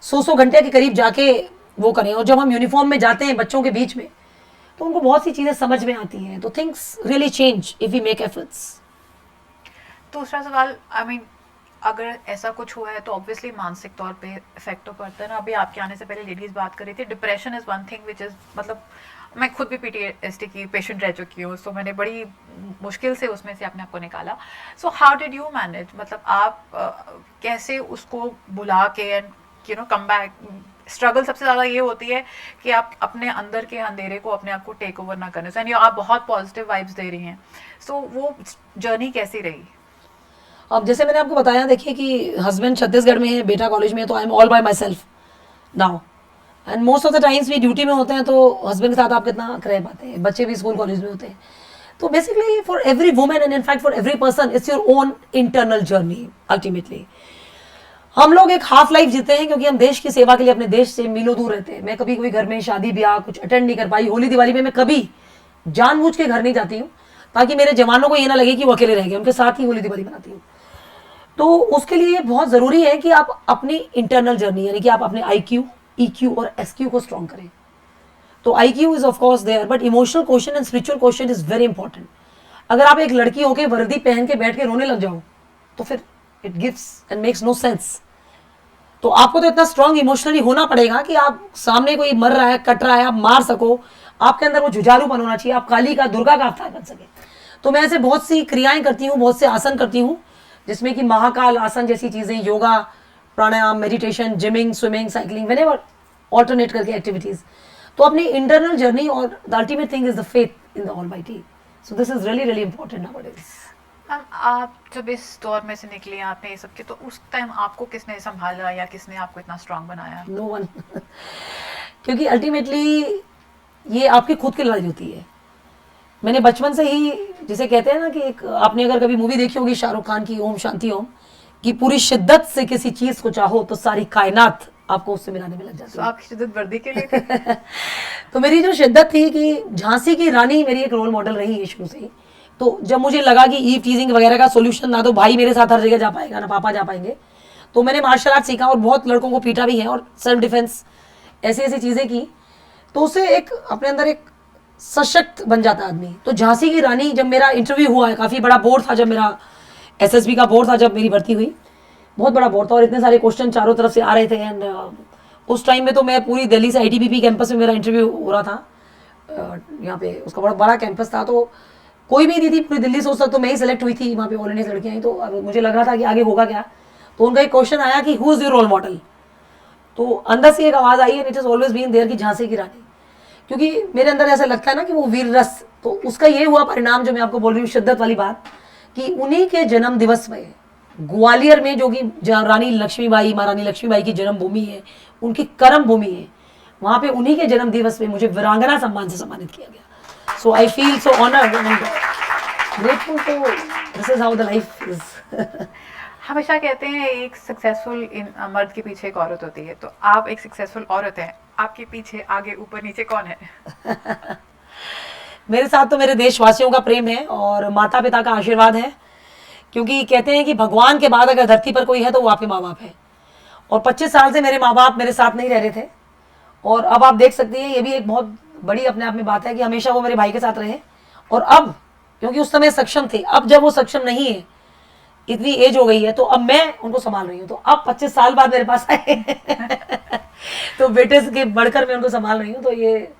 Speaker 2: 100 घंटे के करीब जाके वो करें। और जब हम यूनिफॉर्म में जाते हैं बच्चों के बीच में तो उनको बहुत सी चीज़ें समझ में आती हैं। तो things really change if we make efforts.
Speaker 3: दूसरा सवाल, आई मीन अगर ऐसा कुछ हुआ है तो ऑब्वियसली मानसिक तौर पे इफेक्ट तो पड़ता है ना। अभी आपके आने से पहले लेडीज बात कर रही थी, depression is one thing which is, मतलब मैं खुद भी PTSD की पेशेंट रह चुकी हूँ, सो मैंने बड़ी मुश्किल से उसमें से अपने आप को निकाला। So how did you manage, मतलब आप कैसे उसको बुला के and you know come back. Struggle सबसे ज़्यादा ये होती है कि आप अपने अंदर के अंधेरे को अपने आप को टेक ओवर ना करने से। आप बहुत पॉजिटिव वाइब्स दे रही हैं, सो वो जर्नी कैसी रही?
Speaker 2: अब जैसे मैंने आपको बताया, देखिए कि हस्बैंड छत्तीसगढ़ में है, बेटा कॉलेज में है, तो आई am all by my self now. And most of the times भी ड्यूटी में होते हैं तो हस्बैंड के साथ आप कितना रह पाते हैं, बच्चे भी स्कूल कॉलेज में होते हैं। तो basically for every women and in fact for every person it's your own internal journey. Ultimately हम लोग एक हाफ लाइफ जीते हैं क्योंकि हम देश की सेवा के लिए अपने देश से मीलों दूर रहते हैं। मैं कभी कोई घर में शादी ब्याह कुछ अटेंड नहीं कर पाई। होली दिवाली में मैं कभी जानबूझ के घर नहीं जाती हूँ ताकि मेरे जवानों को ये ना लगे कि वो अकेले रह गए, उनके साथ ही होली दिवाली मनाती हूँ। तो उसके लिए बहुत ज़रूरी है कि आप अपनी इंटरनल जर्नी, यानी कि आप अपने IQ, EQ और SQ को स्ट्रॉन्ग करें। तो IQ is of course there, but emotional question and spiritual question is very important. अगर आप एक लड़की होकर वर्दी पहन के बैठ के रोने लग जाओ तो फिर it gives and makes no sense. तो आपको तो इतना स्ट्रॉन्ग इमोशनली होना पड़ेगा कि आप सामने कोई मर रहा है, कट रहा है, आप मार सको। आपके अंदर वो जुझारूपन होना चाहिए, आप काली का, दुर्गा का अवतार बन सके। तो मैं ऐसे बहुत सी क्रियाएं करती हूँ, बहुत से आसन करती हूँ, जिसमें कि महाकाल आसन जैसी चीज़ें, yoga, pranayama, meditation, gymming, swimming, cycling, whenever alternate करके एक्टिविटीज़। तो अपनी इंटरनल जर्नी और the ultimate thing is the faith in the almighty. So this is really really important nowadays.
Speaker 3: Ma'am, आप जब इस दौर में से निकली, आपने ये सब किया, तो उस टाइम आपको किसने संभाला या किसने आपको इतना स्ट्रांग बनाया?
Speaker 2: No one. क्योंकि अल्टीमेटली ये आपकी खुद की लड़ाई होती है। मैंने बचपन से ही, जिसे कहते हैं ना कि एक, आपने अगर कभी मूवी देखी होगी शाहरुख खान की ओम शांति ओम, कि पूरी शिद्दत से किसी चीज को चाहो तो सारी कायनात आपको उससे मिलाने में लग जाती है।
Speaker 3: तो आपकी शिद्दत वर्दी के लिए थी?
Speaker 2: तो मेरी जो शिद्दत थी कि झांसी की रानी मेरी एक रोल मॉडल रही है शुरू से ही। तो जब मुझे लगा कि ईव टीजिंग वगैरह का सोल्यूशन ना तो भाई मेरे साथ हर जगह जा पाएगा ना पापा जा पाएंगे, तो मैंने मार्शल आर्ट सीखा और बहुत लड़कों को पीटा भी है और सेल्फ डिफेंस ऐसी ऐसी चीज़ें की। तो उससे एक अपने अंदर एक सशक्त बन जाता आदमी। तो झांसी की रानी, जब मेरा इंटरव्यू हुआ है, काफ़ी बड़ा बोर्ड था, जब मेरा SSB का बोर्ड था, जब मेरी भर्ती हुई, बहुत बड़ा बोर्ड था और इतने सारे क्वेश्चन चारों तरफ से आ रहे थे। एंड उस टाइम में तो मैं पूरी दिल्ली से ITBP कैंपस में मेरा इंटरव्यू हो रहा था, यहाँ पे उसका बड़ा बड़ा कैंपस था। तो कोई भी नहीं थी पूरी दिल्ली से उस तक, तो मैं ही सेलेक्ट हुई थी। वहाँ पे ऑल इंडिया से लड़कियाँ आई, तो अब मुझे लग रहा था कि आगे होगा क्या। तो उनका एक क्वेश्चन आया कि who is your role model. तो अंदर से एक आवाज़ आई, and it is always been there कि झांसी की रानी, क्योंकि मेरे अंदर ऐसा लगता है ना कि वो वीर रस। तो उसका ये हुआ परिणाम, जो मैं आपको बोल रही हूँ शिद्दत वाली बात, कि उन्हीं के जन्म दिवस में ग्वालियर में, जो कि रानी लक्ष्मीबाई, महारानी लक्ष्मीबाई की जन्मभूमि है, उनकी कर्म भूमि है, वहाँ पे उन्हीं के जन्म दिवस में मुझे वीरांगना सम्मान से सम्मानित किया गया। So I feel so honoured and grateful. तो this is how the life is.
Speaker 3: हमेशा कहते हैं एक सक्सेसफुल मर्द के पीछे एक औरत होती है, तो आप एक सक्सेसफुल औरत हैं, आपके पीछे आगे ऊपर नीचे कौन है?
Speaker 2: मेरे साथ तो मेरे देशवासियों का प्रेम है और माता पिता का आशीर्वाद है, क्योंकि कहते हैं कि भगवान के बाद अगर धरती पर कोई है तो वो आपके माँ बाप है। और 25 साल से मेरे माँ बाप मेरे साथ नहीं रह रहे थे, और अब आप देख सकती हैं, ये भी एक बहुत बड़ी अपने आप में बात है कि हमेशा वो मेरे भाई के साथ रहे। और अब क्योंकि उस समय सक्षम थे, अब जब वो सक्षम नहीं है इतनी एज हो गई है, तो अब मैं उनको संभाल रही हूँ। तो अब 25 साल बाद मेरे पास आए तो बेटे के बढ़कर मैं उनको संभाल रही हूँ। तो ये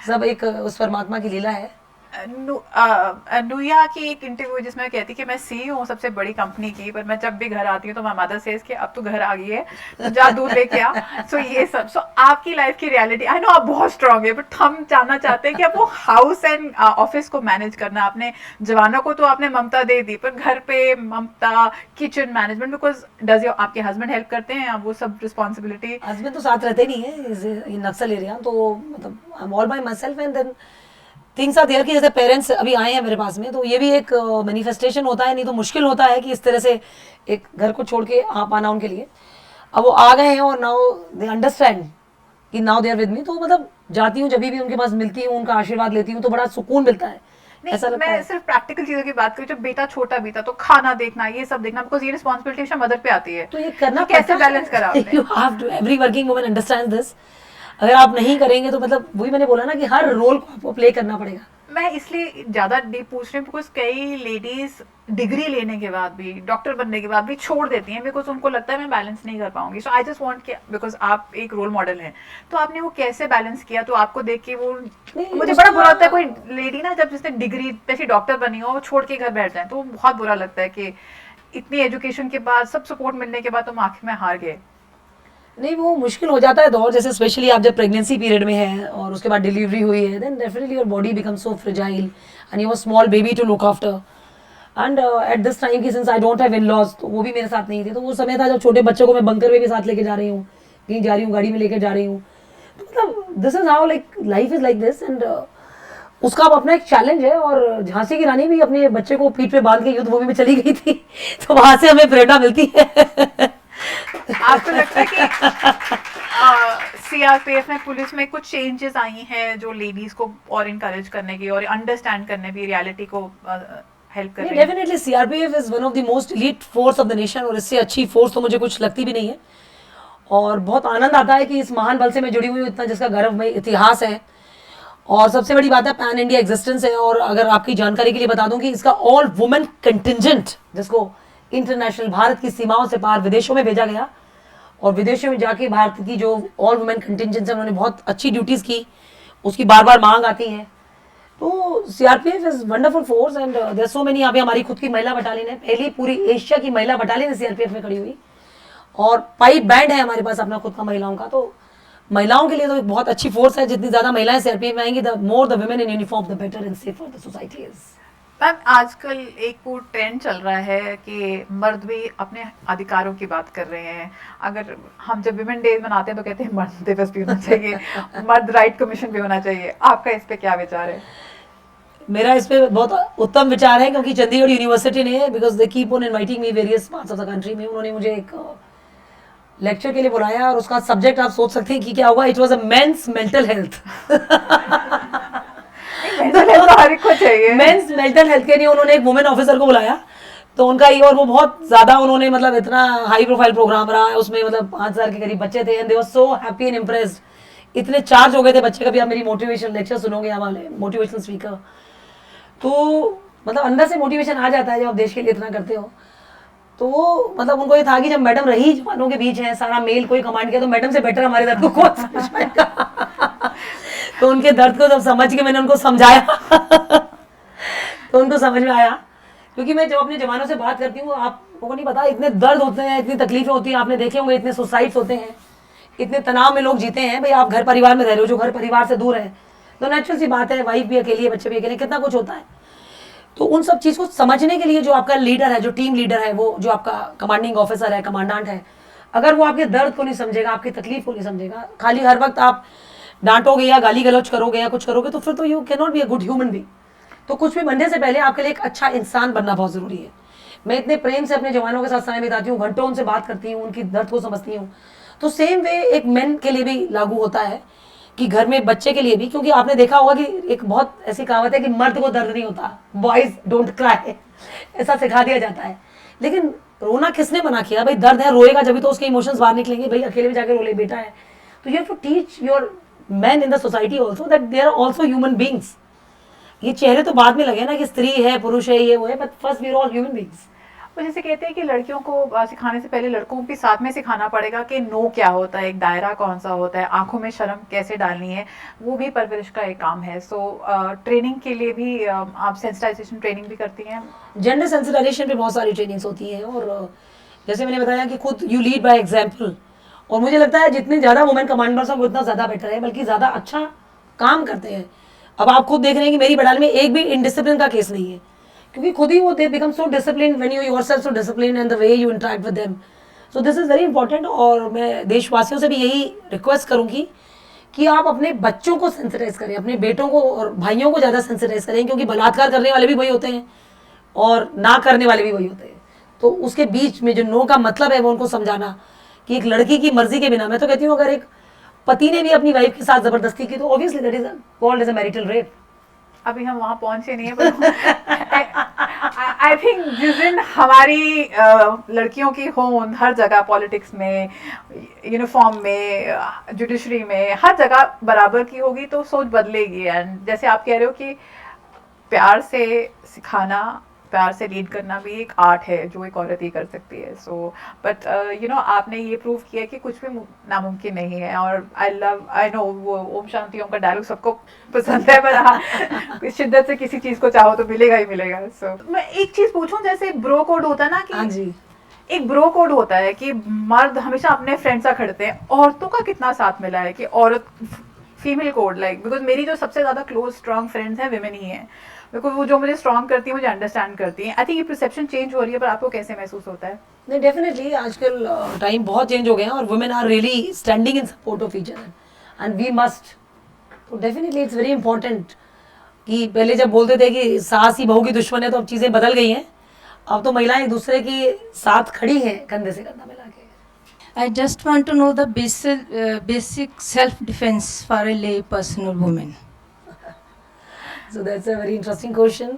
Speaker 2: सब एक उस परमात्मा की लीला है।
Speaker 3: नुया की एक इंटरव्यू जिसमें कहती कि मैं CEO हूँ सबसे बड़ी कंपनी की, पर मैं जब भी घर आती हूँ तो माय मदर सेज कि अब तो घर आ गई है तो जा दूध लेके आ। सो ये सब, सो आपकी लाइफ की रियलिटी, आई नो आप बहुत स्ट्रांग है, बट हम जानना चाहते हैं कि आप वो हाउस एंड ऑफिस को मैनेज करना, आपने जवानों को तो आपने ममता दे दी, पर घर पे ममता, kitchen management, because does your आपके हस्बैंड हेल्प करते हैं वो सब रिस्पॉन्सिबिलिटी?
Speaker 2: हस्बैंड तो साथ रहते नहीं है, नक्सल एरिया, तो मतलब I am all by myself. And then things are there कि जैसे पेरेंट्स अभी आए हैं मेरे पास में, तो ये भी एक मैनिफेस्टेशन होता है। नहीं तो मुश्किल होता है कि इस तरह से एक घर को छोड़ के आ पाना उनके लिए। अब वो आ गए हैं और नाउ दे अंडरस्टैंड कि now they are with me. तो मतलब जाती हूँ, जब भी उनके पास मिलती हूँ, उनका आशीर्वाद लेती हूँ, तो बड़ा सुकून मिलता है। ऐसा लगता
Speaker 3: मैं
Speaker 2: है।
Speaker 3: सिर्फ प्रैक्टिकल चीजों की बात करूँ, जब बेटा छोटा भी था तो खाना देखना, ये सब देखना, बिकॉज ये रिस्पॉन्सिबिलिटी मदर पे आती है,
Speaker 2: तो ये करना
Speaker 3: कैसे बैलेंस करा आपने?
Speaker 2: You have to, every working woman understands this. अगर आप नहीं करेंगे तो मतलब वही मैंने बोला ना कि हर रोल को आपको प्ले करना पड़ेगा।
Speaker 3: मैं इसलिए ज्यादा डीप पूछ रही हूँ बिकॉज कई लेडीज डिग्री लेने के बाद भी, डॉक्टर बनने के बाद भी छोड़ देती हैं बिकॉज उनको लगता है मैं बैलेंस नहीं कर पाऊंगी। सो आई जस्ट वांट कि बिकॉज आप एक रोल मॉडल हैं, तो आपने वो कैसे बैलेंस किया? तो आपको देख के वो मुझे बड़ा बुरा लगता है कोई लेडी ना, जब जिसने डिग्री जैसी डॉक्टर बनी हो छोड़ के घर बैठ जाए, तो बहुत बुरा लगता है कि इतनी एजुकेशन के बाद, सब सपोर्ट मिलने के बाद तुम आखिर में हार गए।
Speaker 2: नहीं, वो मुश्किल हो जाता है दौर, जैसे स्पेशली आप जब प्रेगनेंसी पीरियड में है और उसके बाद डिलीवरी हुई है, then definitely your body become so fragile and you have small baby to look after. And at this time की since I don't have in laws, तो वो भी मेरे साथ नहीं थे। तो वो समय था जब छोटे बच्चों को मैं बंकर में भी साथ लेके जा रही हूँ, कहीं जा रही हूँ गाड़ी में लेके जा रही हूँ। तो मतलब this is how like life is like this. And उसका अब अपना एक चैलेंज है। और झांसी की रानी भी अपने बच्चे को पीठ पे बांध के युद्ध भूमि में चली गई थी, तो वहां से हमें प्रेरणा मिलती है।
Speaker 3: आपको लगता है कि सीआरपीएफ में, पुलिस में कुछ चेंजेस आई हैं जो लेडीज को और इनकरेज करने की और अंडरस्टैंड करने की, रियलिटी को हेल्प कर रही है?
Speaker 2: Definitely CRPF is one of the most elite force of the nation, और इससे अच्छी फोर्स तो मुझे कुछ लगती भी नहीं है। और बहुत आनंद आता है कि इस महान बल से मैं जुड़ी हुई हूँ, इतना जिसका गौरवमय इतिहास है। और सबसे बड़ी बात है पैन इंडिया एग्जिस्टेंस है। और अगर आपकी जानकारी के लिए बता दूं कि इसका ऑल वुमेन कंटिजेंट, जिसको इंटरनेशनल भारत की सीमाओं से पार विदेशों में भेजा गया, और विदेशों में जाके भारत की जो ऑल वुमेन कंटिजेंट है उन्होंने बहुत अच्छी ड्यूटीज की, उसकी बार बार मांग आती है। तो CRPF is wonderful force and there so many. यहाँ पे हमारी खुद की महिला बटालियन है, पहली पूरी एशिया की महिला बटालियन सीआरपीएफ में खड़ी हुई। और पाइप बैंड है हमारे पास अपना खुद का महिलाओं का। तो महिलाओं के लिए तो एक बहुत अच्छी फोर्स है। जितनी ज्यादा महिलाएं सीआरपीएफ में आएंगी, the more the women in uniform the better and safer the society is.
Speaker 3: Ma'am, आजकल एक वो ट्रेंड चल रहा है कि मर्द भी अपने अधिकारों की बात कर रहे हैं। अगर हम जब विमेन डे मनाते हैं तो कहते हैं मर्द दिवस भी होना चाहिए, मर्द राइट कमीशन भी होना चाहिए। आपका इस पे क्या विचार है?
Speaker 2: मेरा इस पे बहुत उत्तम विचार है, क्योंकि चंडीगढ़ यूनिवर्सिटी ने, because they keep on inviting me various parts of the country में, उन्होंने मुझे एक लेक्चर के लिए बुलाया। और उसका सब्जेक्ट आप सोच सकते हैं कि क्या होगा। It was a men's mental health. Men's mental health के लिए उन्होंने एक वुमेन ऑफिसर को बुलाया। तो उनका ये, और वो बहुत ज्यादा उन्होंने मतलब इतना हाई प्रोफाइल प्रोग्राम रहा है, उसमें मतलब 5000 के करीब बच्चे थे and they were so happy and impressed. इतने चार्ज हो गए थे बच्चे। कभी आप मेरी मोटिवेशन लेक्चर सुनोगे, हमारे मोटिवेशनल स्पीकर, तो मतलब अंदर से मोटिवेशन आ जाता है जब आप देश के लिए इतना करते हो। तो मतलब उनको ये था कि जब मैडम रही जवानों के बीच है, सारा मेल कोई कमांड किया, तो मैडम से बेटर हमारे दर्द को कौन समझ पाएगा। तो उनके दर्द को जब समझ के मैंने उनको समझाया तो उनको समझ में आया। क्योंकि मैं जब अपने जवानों से बात करती हूँ, आपको नहीं पता इतने दर्द होते हैं, इतनी तकलीफें होती हैं, आपने देखे होंगे इतने सुसाइड्स होते हैं, इतने तनाव में लोग जीते हैं। भाई आप घर परिवार में रह रहे हो, जो घर परिवार से दूर है, तो नेचुरल सी बात है, वाइफ भी अकेली है, बच्चे भी अकेले, कितना कुछ होता है। तो उन सब चीज़ को समझने के लिए जो आपका लीडर है, जो टीम लीडर है, वो जो आपका कमांडिंग ऑफिसर है, कमांडेंट है, अगर वो आपके दर्द को नहीं समझेगा, आपकी तकलीफ को नहीं समझेगा, खाली हर वक्त आप डांटोगे या गाली गलौज करोगे या कुछ करोगे, तो फिर तो you can not be a good human being. तो कुछ भी बनने से पहले आपके लिए एक अच्छा इंसान बनना बहुत जरूरी है। मैं इतने प्रेम से अपने जवानों के साथ समय बिताती हूँ, घंटों उनसे बात करती हूँ, उनकी दर्द को समझती हूँ। तो सेम वे एक मेन के लिए भी लागू होता है कि घर में बच्चे के लिए भी। क्योंकि आपने देखा होगा कि एक बहुत ऐसी कहावत है कि मर्द को दर्द नहीं होता, बॉयज डोंट क्राई, ऐसा सिखा दिया जाता है। लेकिन रोना किसने मना किया? भाई दर्द है, रोएगा जब भी तो उसके इमोशंस बाहर निकलेंगे। भाई अकेले में जाकर रो ले, बेटा है। तो you have to teach your men in the society also that they are also human beings. ये चेहरे तो बाद में लगे ना कि स्त्री है, पुरुष है, ये वो है, but first we are all human beings.
Speaker 3: तो जैसे कहते हैं कि लड़कियों को सिखाने से पहले लड़कों को भी साथ में सिखाना पड़ेगा कि नो क्या होता है, एक दायरा कौन सा होता है, आंखों में शर्म कैसे डालनी है, वो भी परवरिश का एक काम है। सो ट्रेनिंग के लिए भी आप सेंसिटाइजेशन ट्रेनिंग भी करती हैं?
Speaker 2: जेंडर सेंसिटाइजेशन पे बहुत सारी ट्रेनिंग्स होती हैं, और जैसे मैंने बताया कि खुद यू लीड बाय एग्जाम्पल, और मुझे लगता है जितनी ज़्यादा वुमेन कमांडर्स हैं वो उतना ज़्यादा बेटर है, बल्कि ज़्यादा अच्छा काम करते हैं। अब आप खुद देख रहे हैं कि मेरी बटालियन में एक भी इनडिसिप्लिन का केस नहीं है, क्योंकि खुद ही वो they become so discipline when you yourself so discipline and the way you interact with them. So this is very important, और मैं देशवासियों से भी यही रिक्वेस्ट करूँगी कि आप अपने बच्चों को सेंसिटाइज करें, अपने बेटों को और भाइयों को ज़्यादा सेंसिटाइज करें, क्योंकि बलात्कार करने वाले भी वही होते हैं और ना करने वाले भी वही होते हैं। तो उसके बीच में जो नो का मतलब है वो उनको समझाना कि एक लड़की की मर्जी के बिना, मैं तो कहती हूँ अगर एक पति ने भी अपनी वाइफ के साथ जबरदस्ती की तो obviously that is called as a marital rape.
Speaker 3: अभी हम वहाँ पहुंचे नहीं है, पर आई थिंक जिस दिन हमारी लड़कियों की होंद हर जगह, पॉलिटिक्स में, यूनिफॉर्म में, जुडिशरी में, हर जगह बराबर की होगी तो सोच बदलेगी। एंड जैसे आप कह रहे हो कि प्यार से सिखाना, प्यार से लीड करना भी एक आर्ट है जो एक औरत ही कर सकती है। सो बट आपने ये प्रूव किया कि कुछ भी नामुमकिन नहीं है। और आई नो वो ओम शांति ओम का डायलॉग सबको पसंद है, पर हाँ, शिद्दत से किसी चीज को चाहो तो मिलेगा ही मिलेगा। सो मैं एक चीज पूछूं, जैसे ब्रो कोड होता है ना कि
Speaker 2: हाँ जी,
Speaker 3: एक ब्रो कोड होता है कि मर्द हमेशा अपने फ्रेंड सा खड़ते हैं, औरतों का कितना साथ मिला है कि औरत फीमेल कोड, लाइक बिकॉज मेरी जो सबसे ज्यादा क्लोज स्ट्रॉन्ग फ्रेंड्स हैं विमेन ही हैं, बिकॉज वो जो मुझे स्ट्रॉन्ग करती है, मुझे अंडरस्टैंड करती है। आई थिंक ये परसेप्शन चेंज हो रही है, पर आपको कैसे महसूस होता है?
Speaker 2: नहीं डेफिनेटली आजकल टाइम बहुत चेंज हो गया है और women are really standing in support of each other and we must, तो डेफिनेटली इट्स वेरी इंपॉर्टेंट कि पहले जब बोलते थे कि सास ही बहू की दुश्मन है, तो अब चीज़ें बदल गई हैं। अब तो महिलाएं एक दूसरे के साथ खड़ी हैं कंधे से कंधा मिला के।
Speaker 4: I just want to know the basic self-defense for a lay person or woman.
Speaker 2: So that's a very interesting question.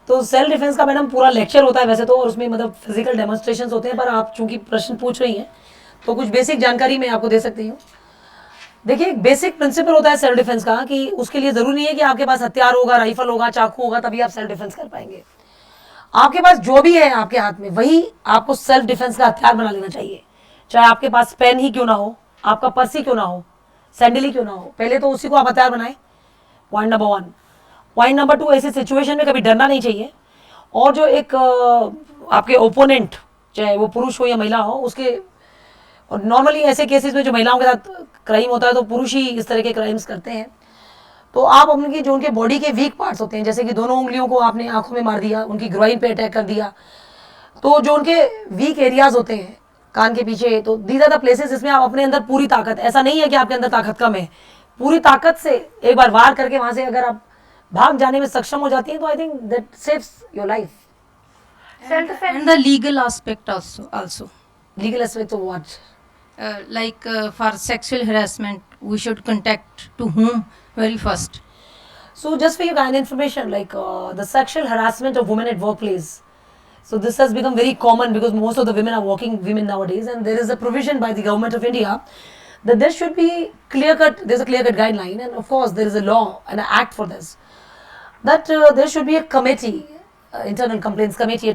Speaker 2: तो सेल्फ डिफेंस का मैडम पूरा लेक्चर होता है वैसे तो, और उसमें मतलब फिजिकल डेमोन्स्ट्रेशंस होते हैं, पर आप चूंकि प्रश्न पूछ रही हैं तो कुछ बेसिक जानकारी मैं आपको दे सकती हूँ। देखिए, एक बेसिक प्रिंसिपल होता है सेल्फ डिफेंस का कि उसके लिए ज़रूरी नहीं है कि आपके पास हथियार होगा, राइफल होगा, चाकू होगा, तभी आप सेल्फ डिफेंस कर पाएंगे। आपके पास जो भी है आपके हाथ में, वही आपको सेल्फ डिफेंस का हथियार बना लेना चाहिए। चाहे आपके पास पेन ही क्यों ना हो, आपका पर्स ही क्यों ना हो, सैंडल ही क्यों ना हो, पहले तो उसी को आप हथियार बनाएं। Point number 1। पॉइंट नंबर 2, ऐसी सिचुएशन में कभी डरना नहीं चाहिए, और जो एक आपके ओपोनेंट, चाहे वो पुरुष हो या महिला हो, उसके, और नॉर्मली ऐसे केसेस में जो महिलाओं के साथ क्राइम होता है तो पुरुष ही इस तरह के क्राइम्स करते हैं, तो आप उनकी जो उनके बॉडी के वीक पार्ट्स होते हैं, जैसे कि दोनों उंगलियों को आपने आंखों में मार दिया, उनकी ग्रोइन पे अटैक कर दिया, तो जो उनके वीक एरियाज होते हैं कान के पीछे, तो दीज आर द प्लेसेस जिसमें आप अपने अंदर पूरी ताकत, ऐसा नहीं है कि आपके अंदर ताकत कम है, पूरी ताकत से एक बार वार करके वहां से अगर आप भाग जाने में सक्षम हो जाती है, तो I think that saves your life.
Speaker 3: Self defence
Speaker 4: And the legal aspect also.
Speaker 2: Legal aspect of what?
Speaker 4: Like for sexual harassment, we should contact to whom very first?
Speaker 2: So just for your kind information, like the sexual harassment of women at workplace. So this has become very common because most of the women are working women nowadays, and there is a provision by the government of India that there should be clear-cut. There's a clear-cut guideline, and of course there is a law and an act for this. That there should be a committee, internal complaints committee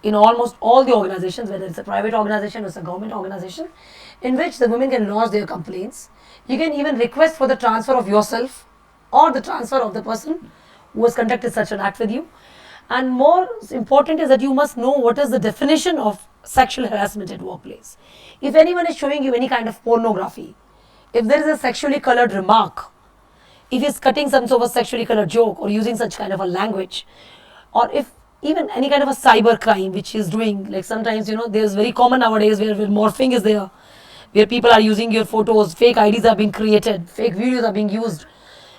Speaker 2: in almost all the organizations, whether it's a private organization or it's a government organization, in which the women can lodge their complaints. You can even request for the transfer of yourself or the transfer of the person who has conducted such an act with you. And more important is that you must know what is the definition of sexual harassment at workplace. If anyone is showing you any kind of pornography, if there is a sexually colored remark, if he's cutting some sort of sexually colored joke or using such kind of a language, or if even any kind of a cyber crime which he's doing, like sometimes, there's very common nowadays where morphing is there, where people are using your photos, fake IDs are being created, fake videos are being used,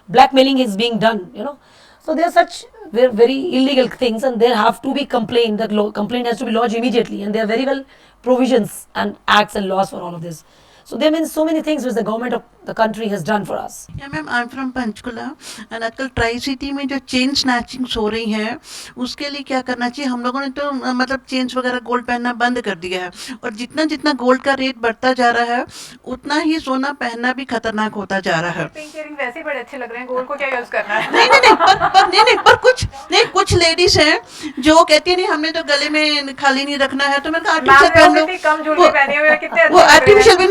Speaker 2: blackmailing is being done, So there are such very illegal things, and there have to be complaint. That complaint has to be lodged immediately, and there are very well provisions and acts and laws for all of this. So there have been so many things which the government of the country has done for us.
Speaker 5: या ma'am I am from Panchkula and आजकल tri city में जो chain snatchings हो रही हैं उसके लिए क्या करना चाहिए? हम लोगों ने तो मतलब चेन्स वगैरह गोल्ड पहनना बंद कर दिया है, और जितना जितना गोल्ड का रेट बढ़ता जा रहा है उतना ही सोना पहनना भी खतरनाक होता जा रहा है।
Speaker 3: पिंक इयरिंग वैसे ही बड़े अच्छे लग रहे हैं, गोल्ड को क्या यूज करना है?
Speaker 5: नहीं नहीं नहीं पर कुछ लेडीज हैं जो कहती है नहीं हमने तो गले में खाली नहीं रखना है, तो मैंने कहा आर्टिफिशियल पहन लो।
Speaker 3: कम ज्वेलरी पहनी हुई है, कितने अच्छे
Speaker 5: वो
Speaker 3: लग रहे हैं।
Speaker 5: आर्टिफिशियल भी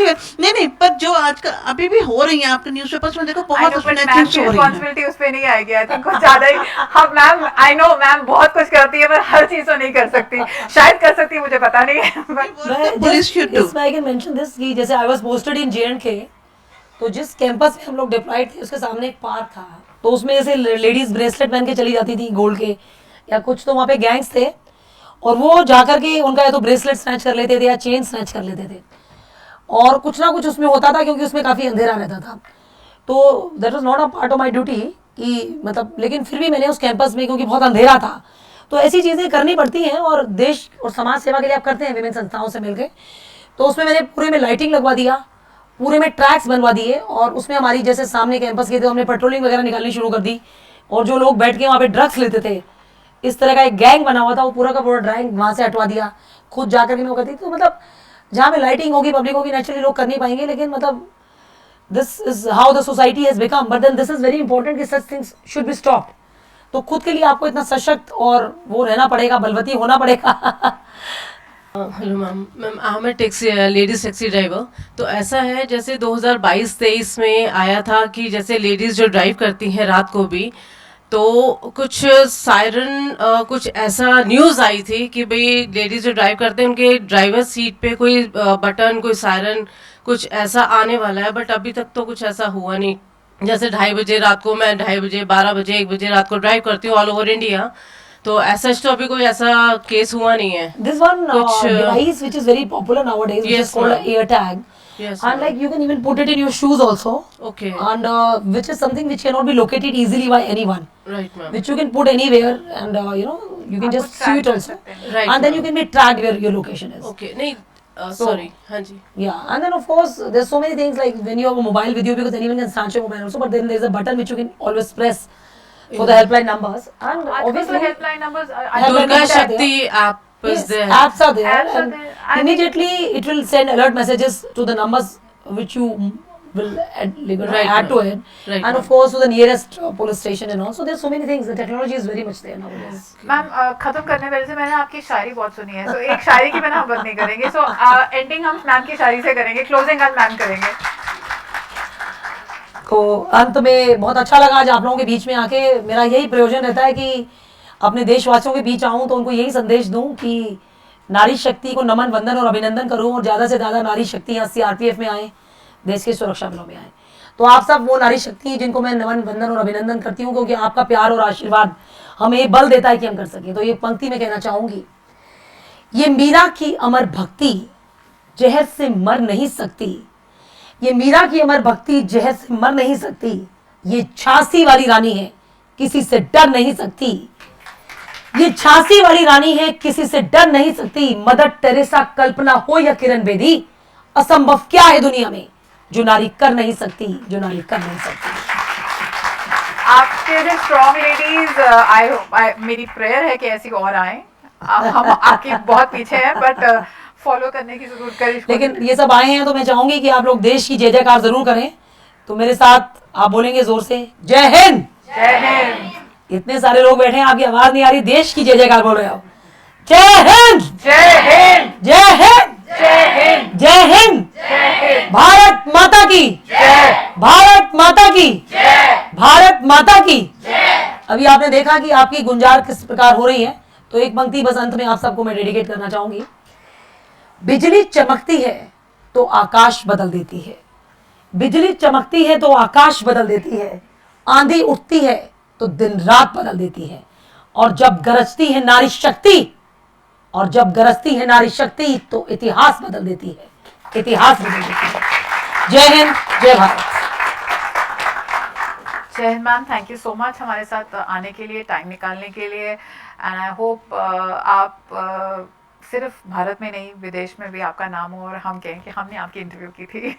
Speaker 5: नहीं पर जो आजकल अभी भी हो रही है आपके न्यूज़पेपर्स में देखो बहुत स्नैचिंग्स हो रही है।
Speaker 3: रिस्पांसिबिलिटी उस पे नहीं आएगी, आई थिंक कुछ ज्यादा ही। हम मैम आई नो मैम बहुत कुछ करती है पर हर चीज तो नहीं कर सकती, शायद कर सकती है, मुझे पता नहीं है।
Speaker 5: Police should do.
Speaker 2: इसमें आई कैन मेंशन दिस कि जैसे I was posted in J&K, तो जिस कैंपस में हम लोग डिप्लॉयड थे उसके सामने एक पार्क था, तो उसमें ऐसे लेडीज ब्रेसलेट पहन के चली जाती थी गोल्ड के, या कुछ तो वहाँ पे गैंग्स थे, और वो जाकर के उनका या तो ब्रेसलेट स्नैच कर लेते थे या चेन स्नैच कर लेते थे, और कुछ ना कुछ उसमें होता था क्योंकि उसमें काफ़ी अंधेरा रहता था। तो that was not a part of my duty कि मतलब, लेकिन फिर भी मैंने उस कैंपस में, क्योंकि बहुत अंधेरा था, तो ऐसी चीज़ें करनी पड़ती हैं, और देश और समाज सेवा के लिए आप करते हैं विभिन्न संस्थाओं से मिलकर। तो उसमें मैंने पूरे में लाइटिंग लगवा दिया, पूरे में ट्रैक्स बनवा दिए, और उसमें हमारी जैसे सामने कैंपस के थे हमने पेट्रोलिंग वगैरह निकालनी शुरू कर दी, और जो लोग बैठ के वहाँ पे ड्रग्स लेते थे, इस तरह का एक गैंग बना हुआ था, वो पूरा का पूरा ड्राइंग वहाँ से हटवा दिया, खुद जाकर के मैं वो करती। तो मतलब जहाँ पे लाइटिंग होगी, पब्लिक होगी, नेचुरली लोग कर नहीं पाएंगे, लेकिन मतलब this is how the society has become, but then this is very important कि such things should be stopped. तो खुद के लिए आपको इतना सशक्त और वो रहना पड़ेगा, बलवती होना पड़ेगा।
Speaker 6: Hello ma'am I am a taxi ladies taxi driver. तो ऐसा है जैसे 2022-23 में आया था कि जैसे लेडीज़ जो ड्राइव करती हैं रात को भी, तो कुछ सायरन कुछ ऐसा न्यूज़ आई थी कि भाई लेडीज़ जो ड्राइव करते हैं उनके ड्राइवर सीट पे कोई बटन, कोई सायरन कुछ ऐसा आने वाला है, बट अभी तक तो कुछ ऐसा हुआ नहीं। जैसे 2:30 बजे रात को, मैं 2:30 बजे, 12 बजे, 1 बजे रात को ड्राइव करती हूँ ऑल ओवर इंडिया, तो ऐसा तो अभी कोई ऐसा केस हुआ नहीं है।
Speaker 2: This one device which is very popular nowadays, which
Speaker 6: Yes,
Speaker 2: is called
Speaker 6: ma'am.
Speaker 2: a AirTag,
Speaker 6: Yes,
Speaker 2: and like you can even put it in your shoes also,
Speaker 6: Okay.
Speaker 2: and which is something which cannot be located easily by anyone,
Speaker 6: Right, ma'am.
Speaker 2: which you can put anywhere, and you can just see it also,
Speaker 6: Right,
Speaker 2: and then
Speaker 6: ma'am.
Speaker 2: you can be tracked where your location is.
Speaker 6: Okay, नहीं sorry, हाँ जी।
Speaker 2: Yeah, and then of course there's so many things like when you have a mobile with you, because anyone can snatch your mobile also, but then there's a button which you can always press for the helpline numbers, and obviously
Speaker 3: helpline numbers
Speaker 2: Helpline
Speaker 6: Durga
Speaker 2: numbers are
Speaker 6: शक्ति app is
Speaker 2: yes,
Speaker 6: there.
Speaker 2: apps are there,
Speaker 3: Apps are
Speaker 2: and
Speaker 3: there. I
Speaker 2: immediately it will send alert messages to the numbers which you will
Speaker 6: Right,
Speaker 2: add to
Speaker 6: ma'am.
Speaker 2: it,
Speaker 6: Right,
Speaker 2: and of
Speaker 6: ma'am.
Speaker 2: course to the nearest police station, and also there's so many things. The technology is very much there nowadays.
Speaker 3: Ma'am खत्म करने पहले से मैंने आपकी शायरी बहुत सुनी है, तो एक शायरी की बिना हम बंद नहीं करेंगे, सो एंडिंग हम मैम की शायरी से करेंगे, क्लोजिंग आज मैम करेंगे।
Speaker 2: तो अंत में बहुत अच्छा लगा आज आप लोगों के बीच में आके। मेरा यही प्रयोजन रहता है कि अपने देशवासियों के बीच आऊं तो उनको यही संदेश दूं कि नारी शक्ति को नमन, वंदन और अभिनंदन करूं, और ज़्यादा से ज़्यादा नारी शक्ति यहाँ CRPF में आए, देश के सुरक्षा बलों में आए। तो आप सब वो नारी शक्ति जिनको मैं नमन, वंदन और अभिनंदन करती हूँ, क्योंकि आपका प्यार और आशीर्वाद हमें ये बल देता है कि हम कर सकें। तो ये पंक्ति में कहना चाहूँगी, ये मीरा की अमर भक्ति जहर से मर नहीं सकती, ये मीरा की अमर भक्ति जहर से मर नहीं सकती, ये झांसी वाली रानी है किसी से डर नहीं सकती, ये झांसी वाली रानी है किसी से डर नहीं सकती। मदर टेरेसा, कल्पना हो या किरण बेदी, असंभव क्या है दुनिया में जो नारी कर नहीं सकती, जो नारी कर नहीं सकती।
Speaker 3: आपके जो स्ट्रॉन्ग लेडीज, आई होप, मेरी प्रेयर है कि ऐसी और आए, हम आपके बहुत पीछे हैं, बट फॉलो करने की जरूर करें।
Speaker 2: लेकिन ये सब आए हैं तो मैं चाहूंगी कि आप लोग देश की जय जयकार जरूर करें। तो मेरे साथ आप बोलेंगे जोर से, जय हिंद।
Speaker 3: जय हिंद।
Speaker 2: इतने सारे लोग बैठे हैं, आपकी आवाज नहीं आ रही, देश की जय जयकार बोल रहे हो। जय हिंद,
Speaker 3: जय हिंद,
Speaker 2: जय हिंद,
Speaker 3: जय हिंद,
Speaker 2: जय हिंद,
Speaker 3: जय हिंद।
Speaker 2: भारत माता की
Speaker 3: जय,
Speaker 2: भारत माता की
Speaker 3: जय,
Speaker 2: भारत माता की।
Speaker 3: जय।
Speaker 2: अभी आपने देखा कि आपकी गुंजार किस प्रकार हो रही है, तो एक पंक्ति बस अंत में आप सबको मैं डेडिकेट करना चाहूंगी। बिजली चमकती है तो आकाश बदल देती है, बिजली चमकती है तो आकाश बदल देती है, आंधी उठती है तो दिन रात बदल देती है, और जब गरजती है नारी शक्ति, और जब गरजती है नारी शक्ति तो इतिहास बदल देती है, इतिहास बदल देती है। जय हिंद, जय भारत।
Speaker 3: जय Hind ma'am, thank you so much हमारे साथ आने के लिए, टाइम निकालने के लिए, एंड आई होप आप सिर्फ भारत में नहीं विदेश में भी आपका नाम हो और हम कहें कि हमने आपकी इंटरव्यू की थी।